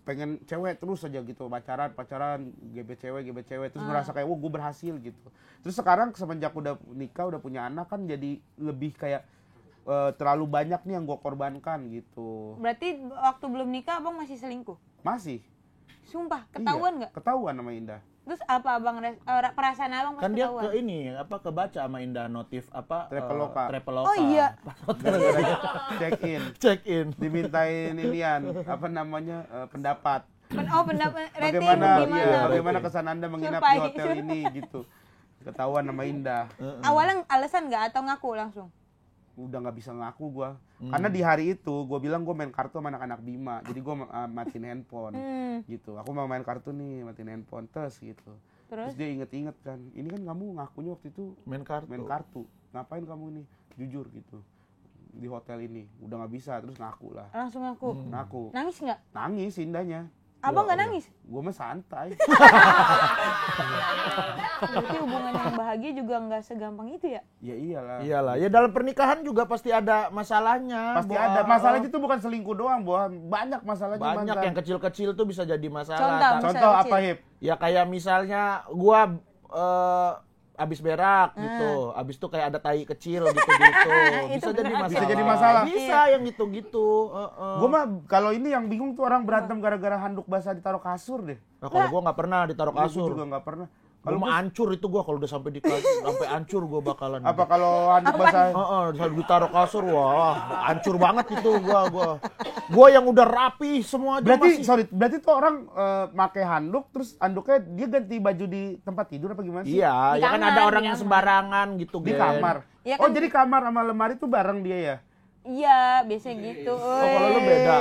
pengen cewek terus aja gitu, pacaran, GB cewek, terus ngerasa kayak, wah gue berhasil gitu. Terus sekarang semenjak udah nikah, udah punya anak kan jadi lebih kayak terlalu banyak nih yang gue korbankan gitu. Berarti waktu belum nikah abang masih selingkuh? Masih. Sumpah, ketahuan nggak? Iya, ketahuan sama Indah. Terus apa abang perasaan abang pas Kan dia ketahuan? ke ini kebaca sama Indah notif apa Traveloka. Traveloka. Oh iya. Check in. Check in. Dimintain inian, apa namanya, pendapat. Pendapat rating Bagaimana, gimana? iya, bagaimana kesan Anda menginap di Survei. hotel ini gitu. Ketahuan sama Indah. Awalnya alasan nggak atau ngaku langsung? Udah nggak bisa ngaku gua. Karena di hari itu gua bilang gua main kartu sama anak-anak Bima. Jadi gua matiin handphone gitu. Aku mau main kartu nih, matiin handphone tes gitu. Terus dia inget-inget kan. Ini kan kamu ngakunya waktu itu Main kartu. Ngapain kamu nih? Jujur gitu. Di hotel ini. Udah nggak bisa, terus ngaku lah. Langsung ngaku. Ngaku. Nangis nggak? Nangis Indahnya. Abang nggak nangis? Gua mah santai. Berarti hubungan yang bahagia juga nggak segampang itu ya? Ya iyalah. Iyalah, ya dalam pernikahan juga pasti ada masalahnya. Pasti Bo. ada. Masalahnya itu bukan selingkuh doang, banyak masalahnya. Banyak mantan. yang kecil-kecil tuh bisa jadi masalah. Contoh. Contoh Misalnya apa, kecil. Hip? Ya kayak misalnya gua abis berak gitu, abis itu kayak ada tai kecil gitu-gitu. Bisa jadi masalah. Bisa jadi masalah. Bisa yang gitu-gitu. Gue mah kalau ini yang bingung tuh orang berantem gara-gara handuk basah ditaruh kasur deh. Nah, kalau gua nggak pernah ditaruh Gue kasur. juga nggak pernah. Kalau mau hancur itu gua kalau udah sampai sampai hancur gua bakalan. Apa kalau handuk basah? Heeh, ditaruh kasur, wah, hancur banget itu gua. Gua yang udah rapi semua aja Berarti masih. berarti tuh orang pakai handuk terus handuknya dia ganti baju di tempat tidur apa gimana sih? Iya, Di ya kan kamar, ada orang di yang kamar. sembarangan gitu, Di Gen. kamar. Iya Oh, kan? jadi kamar sama lemari tuh bareng dia ya? Iya, biasanya gitu. kalau lu beda.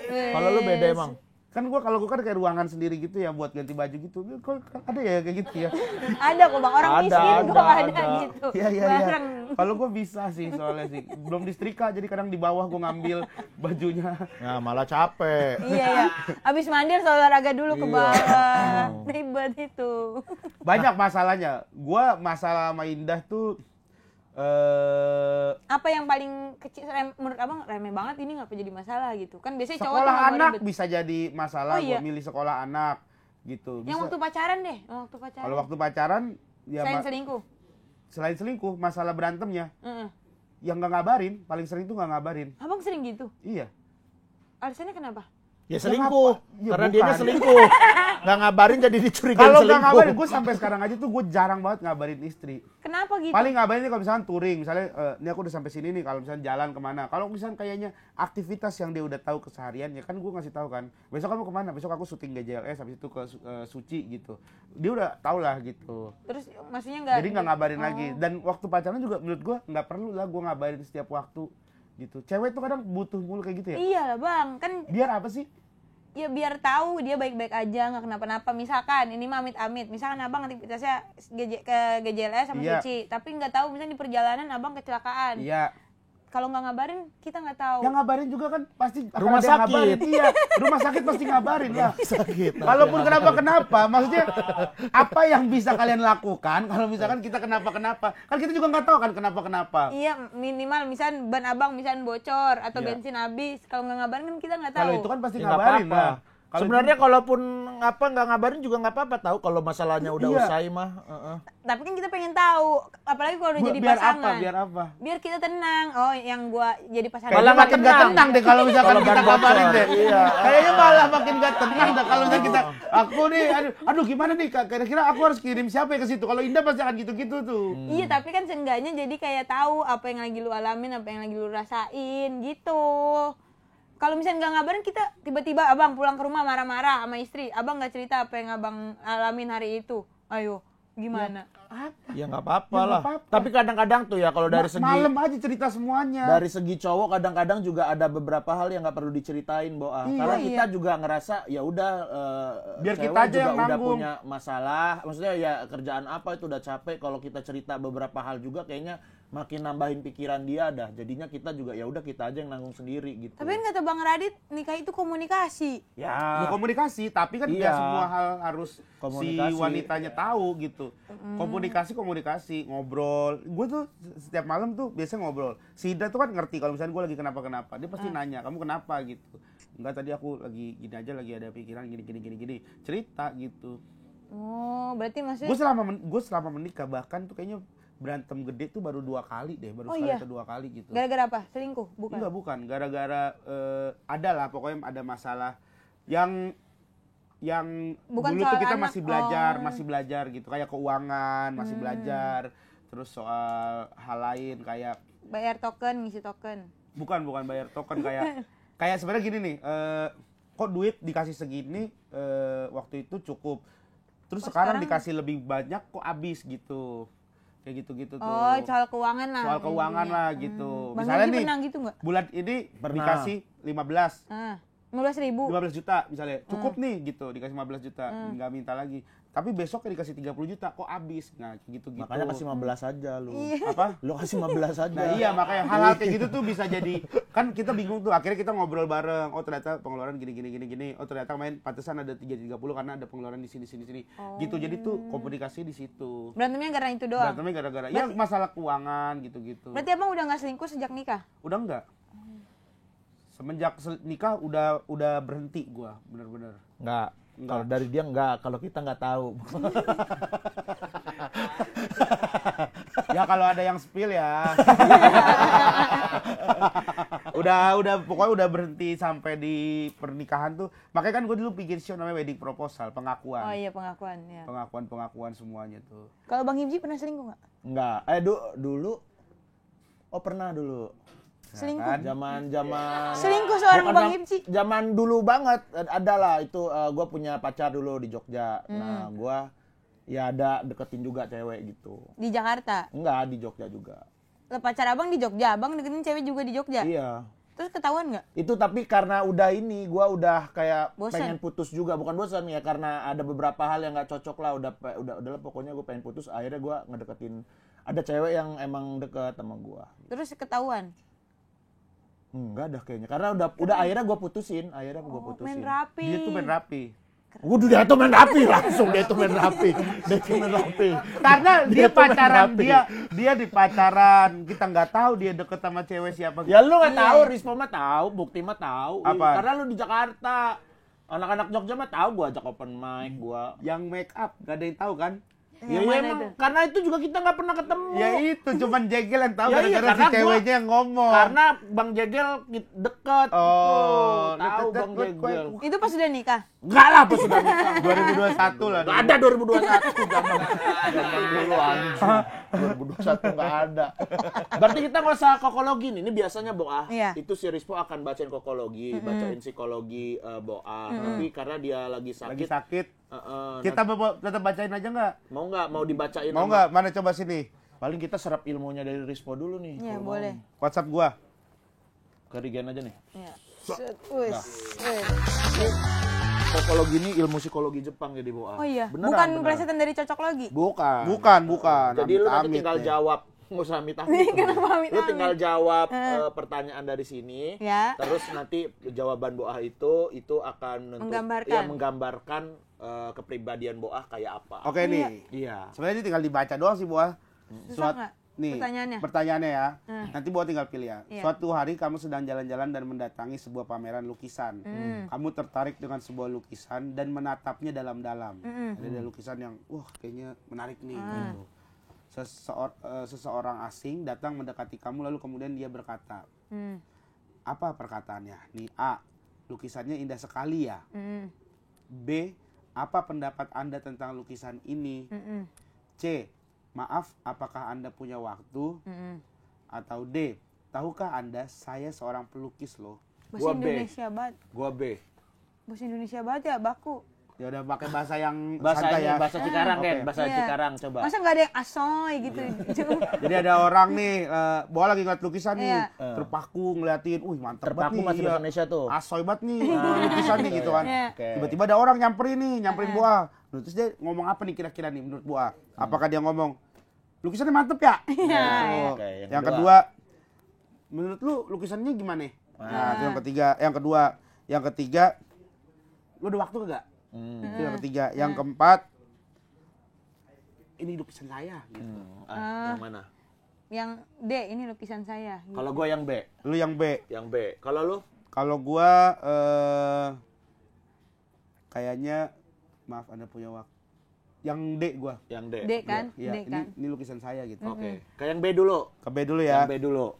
Kalau lu beda emang. Kan kalau gua kan kayak ruangan sendiri gitu ya buat ganti baju gitu. Kok ada ya kayak gitu ya? Ada kok Bang, orang Ada, miskin kok ada ada. gitu. Iya. Bareng. Kalau gua bisa sih soalnya sih. Belum disetrika jadi kadang di bawah gua ngambil bajunya. Nah, malah capek. Iya. Abis mandi harus olahraga dulu ke Iya. bawah. Ribet itu. Banyak masalahnya. Gua masalah sama Indah tuh Apa yang paling kecil menurut Abang remeh banget ini ngapa jadi masalah gitu? Kan biasanya cowok tuh sekolah nggak mau anak ribet. bisa jadi masalah. Oh, iya. Gua milih sekolah anak gitu. Yang Bisa. waktu pacaran deh, waktu pacaran. Kalau waktu pacaran ya Selain selingkuh. selain selingkuh masalah berantemnya Heeh. yang nggak ngabarin paling sering tuh nggak ngabarin. Abang sering gitu? Iya. Alasannya kenapa? Ya selingkuh. Ya, Karena bukan. dianya selingkuh. Nggak ngabarin jadi dicurigain Kalau selingkuh. nggak ngabarin, gue sampai sekarang aja tuh gue jarang banget ngabarin istri. Kenapa gitu? Paling ngabarin kalau misalnya touring, misalnya ini aku udah sampai sini nih, kalau misalnya jalan kemana. Kalau misalnya kayaknya aktivitas yang dia udah tahu keseharian, ya kan gue ngasih tahu kan. Besok kamu kemana? Besok aku syuting GJLS, habis itu ke Suci gitu. Dia udah tau lah gitu. Terus maksudnya nggak? Jadi nggak ngabarin Oh. lagi. Dan waktu pacaran juga menurut gue nggak perlu lah gue ngabarin setiap waktu gitu. Cewek tuh kadang butuh mulu kayak gitu ya. Iya lah Bang, kan Biar apa sih? ya biar tahu dia baik-baik aja, nggak kenapa-napa. Misalkan ini mah amit-amit, misalkan Abang aktivitasnya ke GJLS sama Iya. Suci, tapi nggak tahu misalnya di perjalanan Abang kecelakaan. Iya. Kalau nggak ngabarin kita nggak tahu. Yang ngabarin juga kan pasti akan Rumah ada yang sakit. ngabarin. Iya, rumah sakit pasti ngabarin lah. Sakit. Walaupun kenapa-kenapa, maksudnya apa yang bisa kalian lakukan kalau misalkan kita kenapa-kenapa? Kan kita juga nggak tahu kan kenapa-kenapa. Iya, minimal misalnya ban Abang misalnya bocor atau Iya. bensin habis. Kalau nggak ngabarin kan kita nggak tahu. Kalau itu kan pasti Ya, nggak ngabarin apa-apa. lah. Kalau Sebenarnya kalaupun nggak ngabarin juga nggak apa-apa tahu kalau masalahnya udah Iya. usai mah. Heeh. Tapi kan kita pengen tahu, apalagi kalau udah jadi biar pasangan. apa? Biar apa? Biar kita tenang. Oh, yang gua jadi pasangan. Kayaknya nggak makin nggak tenang. tenang deh kalau misalkan Kalau kita ban bocor. kabarin deh. Iya. Kayaknya malah makin nggak tenang deh kalau misalkan kita. Aku nih, aduh gimana nih? Kira-kira aku harus kirim siapa ya ke situ? Kalau Indah pasti akan gitu-gitu tuh. Iya, tapi kan seenggaknya jadi kayak tahu apa yang lagi lu alamin, apa yang lagi lu rasain gitu. Kalau misalnya nggak ngabarin kita tiba-tiba Abang pulang ke rumah marah-marah sama istri, Abang nggak cerita apa yang Abang alamin hari itu. Ayo, gimana? Ya nggak apa-apa Ya, nggak lah. apa-apa. Tapi kadang-kadang tuh ya kalau dari segi Malam aja cerita semuanya. dari segi cowok kadang-kadang juga ada beberapa hal yang nggak perlu diceritain, Boa. Iya, Karena iya. kita juga ngerasa ya udah Biar cewek kita aja juga yang udah nanggung. punya masalah. Maksudnya ya kerjaan apa itu udah capek, kalau kita cerita beberapa hal juga kayaknya makin nambahin pikiran dia dah. Jadinya kita juga ya udah kita aja yang nanggung sendiri gitu. Tapi kan kata Bang Radit, nikah itu komunikasi. Ya komunikasi, tapi kan Iya. nggak semua hal harus Komunikasi. si wanitanya tahu gitu. Komunikasi, ngobrol. Gue tuh setiap malam tuh biasanya ngobrol. Si Ida tuh kan ngerti kalau misalnya gue lagi kenapa-kenapa, dia pasti nanya, kamu kenapa gitu. Enggak, tadi aku lagi gini aja, lagi ada pikiran gini. Cerita gitu. Oh, berarti maksudnya Gue selama menikah bahkan tuh kayaknya berantem gede tuh baru 2 kali deh, baru Oh, sekali iya? atau 2 kali gitu. gara-gara apa? Selingkuh? Bukan. Enggak, bukan. Gara-gara ada lah pokoknya ada masalah yang Bukan dulu tuh soal kita anak, masih belajar gitu, kayak keuangan, masih belajar. Terus soal hal lain kayak Bayar token, ngisi token. bukan bayar token kayak sebenarnya gini nih, kok duit dikasih segini waktu itu cukup. Terus Kok sekarang sekarang- dikasih lebih banyak kok habis gitu. Kayak gitu-gitu tuh. Oh, soal keuangan lah. Soal keuangan intinya. lah gitu. Bang Misalnya Haji nih, pernah gitu nggak? bulan ini Pernah. dikasih 15 15.000. 15 juta misalnya, cukup nih gitu, dikasih 15 juta, nggak minta lagi. Tapi besoknya dikasih 30 juta, kok habis? Nah, gitu-gitu. Makanya kasih 15 aja lu. Apa? Lu kasih 15 aja. Nah iya, makanya hal-hal kayak gitu tuh bisa jadi, kan kita bingung tuh, akhirnya kita ngobrol bareng, oh ternyata pengeluaran gini, oh ternyata main pantesan ada 330 karena ada pengeluaran di sini. Gitu, jadi tuh komunikasi di situ. Berantemnya karena itu doang. Berantemnya gara-gara, ya masalah keuangan gitu-gitu. Berarti Abang udah nggak selingkuh sejak nikah? Udah enggak? Semenjak nikah udah berhenti gua, bener-bener. Enggak. Kalau dari dia enggak, kalau kita enggak tahu. Ya kalau ada yang spill ya. Udah pokoknya udah berhenti sampai di pernikahan tuh. Makanya kan gue dulu bikin show namanya Wedding Proposal, pengakuan. Oh iya, pengakuan ya. Pengakuan semuanya tuh. Kalau Bang Hibji pernah selingkuh nggak? Enggak. Dulu. Oh, pernah dulu. Selingkuh? Kan? Zaman Selingkuh seorang Bukan Bang Hibji? Zaman dulu banget ada lah itu gue punya pacar dulu di Jogja. Nah, gue ya ada deketin juga cewek gitu. Di Jakarta? Enggak, di Jogja juga. Lah, pacar abang di Jogja, abang deketin cewek juga di Jogja? Iya. Terus ketahuan nggak? Itu tapi karena udah ini, gue udah kayak Bosan? pengen putus juga. Bukan bosan ya, karena ada beberapa hal yang nggak cocok lah. Udahlah pokoknya gue pengen putus. Akhirnya gue ngedeketin, ada cewek yang emang deket sama gue. Terus ketahuan? Enggak dah kayaknya, karena udah akhirnya gue putusin. Main rapi. Dia tuh main rapi. Waduh, dia tuh main rapi langsung, dia tuh main rapi. Karena dia tuh main pacaran, rapi. dia di pacaran. Kita nggak tahu dia deket sama cewek siapa. Ya lu nggak tahu, Rispo mah tahu, Bukti mah tahu. Apa? Karena lu di Jakarta. Anak-anak Jogja mah tahu gua ajak open mic gua. Yang make up, gak ada yang tahu kan? Ya, mana emang itu? karena itu juga kita nggak pernah ketemu. Ya itu cuman Jegel yang tahu Ya, iya, gara-gara si karena ceweknya yang ngomong. Karena Bang Jegel deket. Oh, tahu deket, Bang Jegel. Itu pas sudah nikah? Enggak lah, pas sudah nikah. 2021 lah. Nggak ada 2021 zaman dulu anjing. 2021 nggak ada. Berarti kita nggak usah kokologi nih. Ini biasanya Boah. Iya. Itu si Rispo akan bacain kokologi, bacain psikologi Boah. Tapi karena dia lagi Lagi sakit. sakit. Kita Kita tetap bacain aja nggak? mau dibacain? Mau nggak? Mana coba sini. Paling kita serap ilmunya dari Rispo dulu nih. Iya, kalau boleh. mau. WhatsApp gua. Ke Rigen aja nih. Iya. Wis. Kokologi ini ilmu psikologi Jepang jadi Boah. Oh iya, Beneran, bukan beneran. plesetan dari cocok logi? Bukan. Bukan. Jadi lu nanti Amit-amit tinggal nih. jawab. Nggak usah amit-amit. Kenapa amit-amit? Lu tinggal jawab pertanyaan dari sini. Ya. Terus nanti jawaban Boah itu akan menggambarkan kepribadian Boah kayak apa. Oke nih. Iya. Sebenarnya ini tinggal dibaca doang sih, Buah. Susah nggak? Nih, Pertanyaannya? ya. Nanti Buah tinggal pilih ya. Iya. Suatu hari kamu sedang jalan-jalan dan mendatangi sebuah pameran lukisan. Kamu tertarik dengan sebuah lukisan dan menatapnya dalam-dalam. Ada lukisan yang, wah kayaknya menarik nih. Gitu. Seseorang asing datang mendekati kamu lalu kemudian dia berkata, apa perkataannya? Nih A, lukisannya indah sekali ya. B, apa pendapat Anda tentang lukisan ini? C, maaf, apakah Anda punya waktu? Atau D, tahukah Anda saya seorang pelukis loh. Bahasa Gua B. Indonesia banget. Gua B. Bahasa Indonesia banget ya, baku. Ya udah pakai bahasa yang Bahasa santai ini, ya. bahasa Cikarang Oke. kan, bahasa Iya. Cikarang coba. Masa nggak ada yang asoy gitu? Jadi ada orang nih, Boah lagi ngeliat lukisan nih, Iya. terpaku ngeliatin, mantap Terpaku banget nih. masih bahasa Indonesia tuh. Asoy banget nih lukisan nih gitu kan. Iya. Oke. Tiba-tiba ada orang nyamperin Boah. Terus dia ngomong apa nih kira-kira nih menurut Boah? Apakah dia ngomong, lukisannya mantep ya? Iya. Tuh. Oke, Yang kedua, menurut lu lukisannya gimana? Nah, itu yang ketiga. Yang ketiga, lu ada waktu kagak? Itu yang ketiga. Yang keempat, ini lukisan saya. Gitu. Yang mana? Yang D, ini lukisan saya. Gitu. Kalau gua yang B. Lu yang B. Yang B. Kalau lu? Kalau gua kayaknya, maaf Anda punya waktu. Yang D gua. Yang D. D kan? Iya, D kan? ini lukisan saya gitu. Oke. Kayak yang B dulu. Ke B dulu ya. Yang B dulu.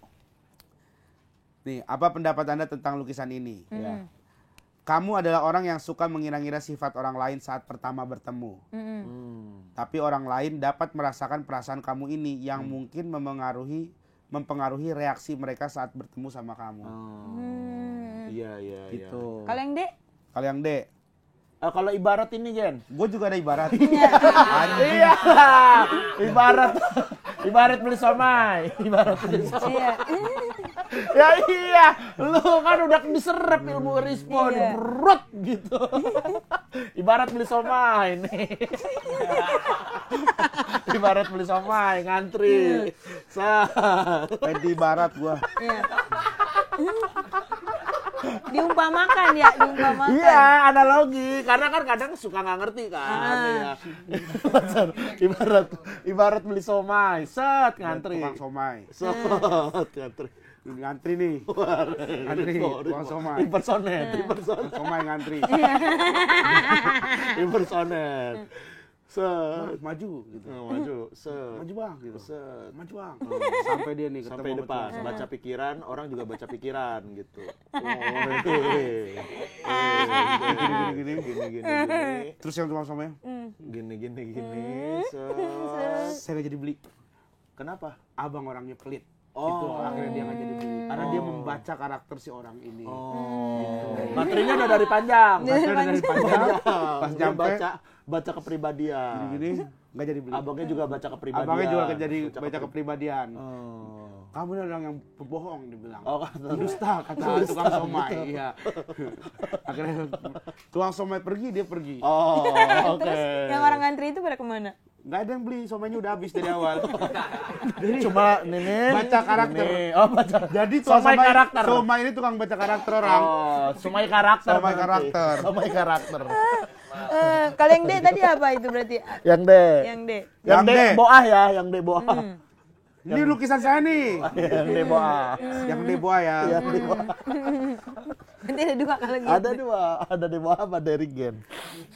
Nih, apa pendapat Anda tentang lukisan ini? Ya. Kamu adalah orang yang suka mengira-ngira sifat orang lain saat pertama bertemu. Tapi orang lain dapat merasakan perasaan kamu ini yang mungkin mempengaruhi reaksi mereka saat bertemu sama kamu. Iya. Gitu. Kalau yang D? Kalau yang D, Kalau ibarat ini, Jen. gue juga ada ibarat. Iya. Ibarat beli somai. Iya. Ya iya, lu kan udah diserap ilmu Rispo, Iya. diberut gitu. Ibarat beli somai nih. Ibarat beli somai, ngantri. Pengen di ibarat gue. Iya. Diumpamakan ya, diumpamakan. Iya, analogi. Karena kan kadang suka nggak ngerti kan. Iya. Ibarat beli somai, set ngantri. Tukang somai. Set ngantri. Ngantri nih. Ngantri, tukang somai. Impersonet. Somai ngantri. Impersonet. Set. Maju gitu. Maju. Set. Maju bang gitu. Set. Maju bang. Sampai dia nih ketemu Sampai sama depan, cowok. baca pikiran, orang juga baca pikiran gitu. Gini. Terus yang tukang somai, Gini. saya nggak jadi beli. Kenapa? Abang orangnya pelit. Oh. Itu akhirnya dia nggak jadi beli. Karena dia membaca karakter si orang ini. Materinya udah dari panjang. Baca dari panjang, pas Dia nyampe baca kepribadian. gini nggak jadi beli. Abangnya juga baca kepribadian. Abangnya juga jadi baca kepribadian. Oh. Kamu ini orang yang pembohong dibilang. Oh, kata Dusta kata tukang somai. Iya. Akhirnya tukang somai pergi, dia pergi. Oh, oke. Yang orang ngantri itu pada kemana? Nggak ada yang beli, somainya udah habis dari awal. Cuma Nenek Baca karakter. Nenek. Oh, baca. Jadi tukang Somai karakter. Somai ini tukang baca karakter orang. Oh, somai karakter. Somai berarti. karakter. Somai karakter. Kalau yang D tadi apa itu berarti? Yang D. Yang D. Yang D D. boah ya, yang D boah. Ini lukisan saya nih. Yang D boah. Yang di buah ya. Yang D boah. Nanti ada dua kalau gitu. Ada dua, ada D boah apa dari gen.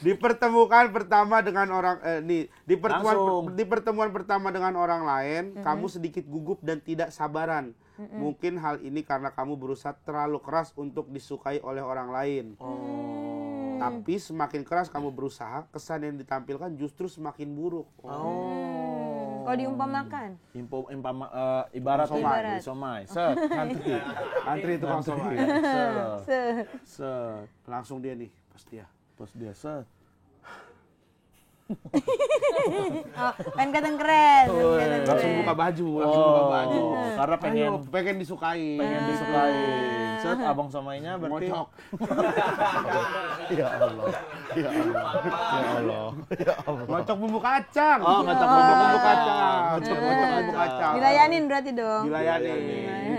Dipertemukan pertama dengan orang di Langsung. pertemuan pertama dengan orang lain, kamu sedikit gugup dan tidak sabaran. Mungkin hal ini karena kamu berusaha terlalu keras untuk disukai oleh orang lain. Tapi semakin keras kamu berusaha, kesan yang ditampilkan justru semakin buruk. Kalau diumpamakan. Ibarat Ibarat. somai. Set. Antri tukang somai. Set. Set. Langsung dia nih, pas dia. Pas dia set. Oh, pengen kelihatan keren. Langsung buka baju, langsung buka baju. Karena pengen Ayo, pengen disukai. disukai. Set abang somainya berarti. Ngocok. Ya Allah. Ya Allah. Ya Allah. Ya Allah. Ngocok bumbu kacang. Oh, ngocok bumbu kacang. Ngocok bumbu kacang. Dilayanin berarti dong. Dilayani.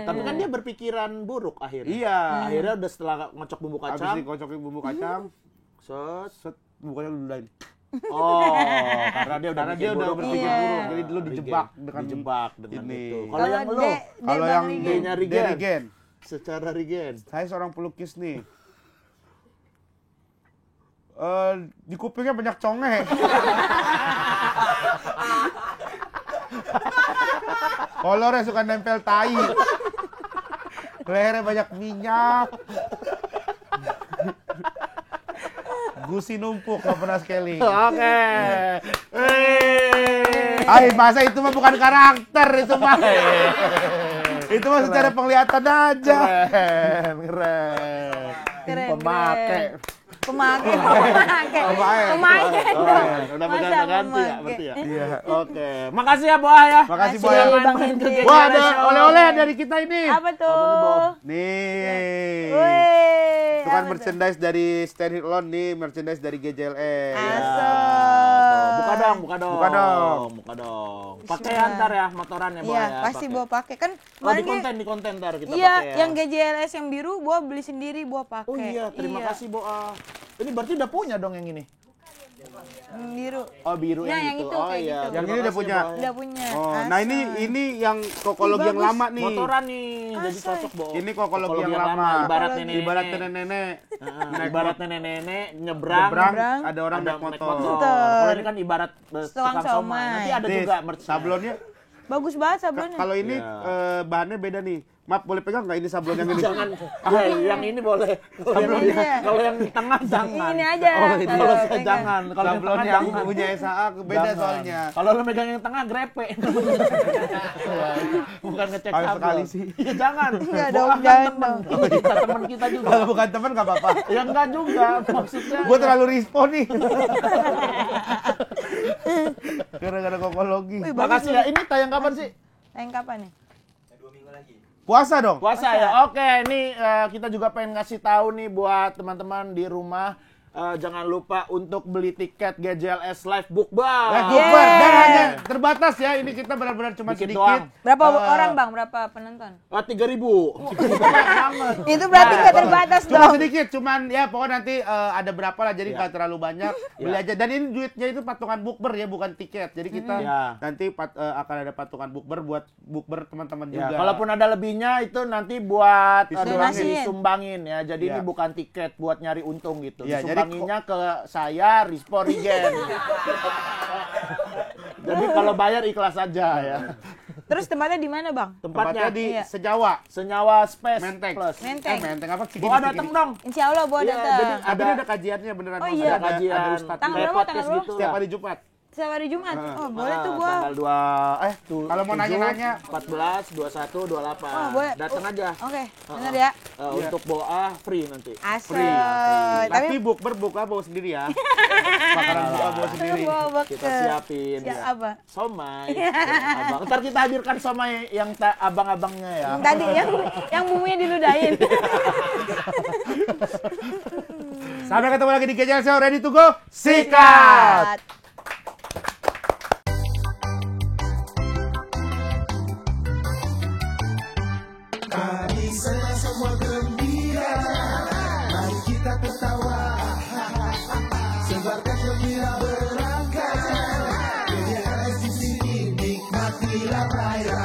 Tapi kan dia berpikiran buruk akhirnya. Iya. Akhirnya udah setelah ngocok bumbu Habis kacang, dikocokin bumbu kacang, set. set bumbunya lu lain. Oh, karena dia udah Karena dia udah berpikir Iya. buruk, jadi lu dijebak dengan dengan ini. itu. Kalau Kalau yang D, lu D Kalau Bang yang Rigen. D-nya Rigen. Rigen, secara Rigen. saya seorang pelukis nih. Di kupingnya banyak conge. Kolornya suka nempel tai. Lehernya banyak minyak. Gusi numpuk, nggak pernah scaling. Oke. Ay, masa itu mah bukan karakter, itu mah. Itu mah secara penglihatan aja. Keren. Pemakai. Pemakai. Udah Masa ganti ya, pemakai? berarti ya. Iya. Oke. Makasih ya Boah ya. Makasih, Sudah Boah. main ke GGL Wah, ada Show. oleh-oleh dari kita ini. Apa tuh? Nih. Wih. Itu kan apa tuh? merchandise dari Stand It Alone nih, merchandise dari GJLS. Asal. Buka dong, buka dong. Buka dong. Buka dong. Pakai antar ya motoran ya, Boah Iya, ya. pasti pakai. bawa pakai kan. Oh, di kemarin konten ntar kita Iya, pakai ya. yang GJLS yang biru gua beli sendiri, gua pakai. Oh iya, terima kasih Boah. Ini berarti udah punya dong yang ini. Yang biru. Oh, biru Nah, yang yang itu. itu, Oh kayak iya. gitu. Yang terima ini udah kasih, punya. Boah. Udah punya. Oh, nah ini yang kokologi yang bagus. lama nih. Motoran nih, jadi Asal. cocok Boah. Ini kokologi yang lama. Ibarat Kokologi. nenek-nenek. Ibarat nenek-nenek. Heeh, ibarat nenek-nenek nyebrang. Nyebrang, ada orang ada naik naik motor. Motor. Kalau ini kan ibarat Tukang tukang somai. somai. Nanti ada Nih, juga merch. sablonnya. Bagus banget sablonnya. Kalau ini Iya. bahannya beda nih. Maaf, boleh pegang nggak ini sablon yang ini? Jangan. Yang ini boleh. Kalau yang di tengah jangan. Ini aja. Oh, ini. Kalau saya pegang. jangan. Kalau yang Sablon tengah yang jangan. punya SAA beda Jangan. soalnya. Kalau lo megang yang tengah grepe. Bukan ngecek Kali sablon. sekali sih. Iya jangan. Enggak Boah dong, kan jangan temen. dong. Kita teman kita juga. Kalau bukan teman nggak apa-apa. Ya enggak juga maksudnya. Gue terlalu respon nih. Gara-gara kokologi. Wih, Makasih ya. Ini tayang kapan sih? Tayang kapan nih? Puasa dong. Puasa ya. Oke, ini kita juga pengen ngasih tahu nih buat teman-teman di rumah. Jangan lupa untuk beli tiket GJLS Live Bookbar. Live Bookbar. Dan terbatas ya. Ini kita benar-benar cuma Dikit sedikit. doang. Berapa orang bang? Berapa penonton? 3.000. Itu berarti nggak terbatas Cuma dong. sedikit, cuman ya pokoknya nanti ada berapa lah, jadi nggak terlalu banyak. Beli aja. Dan ini duitnya itu patungan bukber ya, bukan tiket. Jadi kita nanti akan ada patungan bukber buat bukber teman-teman Ya, juga. kalaupun ada lebihnya itu nanti buat Disumbangin. disumbangin ya. Jadi Ya. ini bukan tiket buat nyari untung gitu. Ya, jadi Disumbanginnya ke saya Rispo Regen. Jadi kalau bayar ikhlas aja ya. Terus tempatnya di mana bang? tempatnya di Iya. Sejawa. Senyawa Space Menteng. Plus. Menteng. Menteng apa sih? Bawa datang dong. Insya Allah bawa Iya, datang. jadi Tapi ini ada kajiannya beneran. Oh Mas. iya. Ada kajian, Ada ustadz. Tanggal kayak berapa, podcast tanggal berapa? gitu Setiap lah. hari Jumat. Setiap hari Jumat. Oh boleh tuh gua. Tanggal 2 Kalau mau nanya-nanya. 14, 21, 28. Oh, boleh. Datang aja. Oke, benar ya. Untuk boa free nanti. Asal. Tapi bukber buka bawa sendiri ya. Makanan buka bawa sendiri. Kita siapin. Siap ya. apa? Somai. Abang. Ntar kita hadirkan somai yang abang-abangnya ya. Tadi yang bumbunya diludahin. Sampai ketemu lagi di Gejala Show. Ready to go? Sikat! Mari semua gembira, mari kita tertawa, sebarkan gembira berangkat. KDRS di sini nikmatilah perayaan.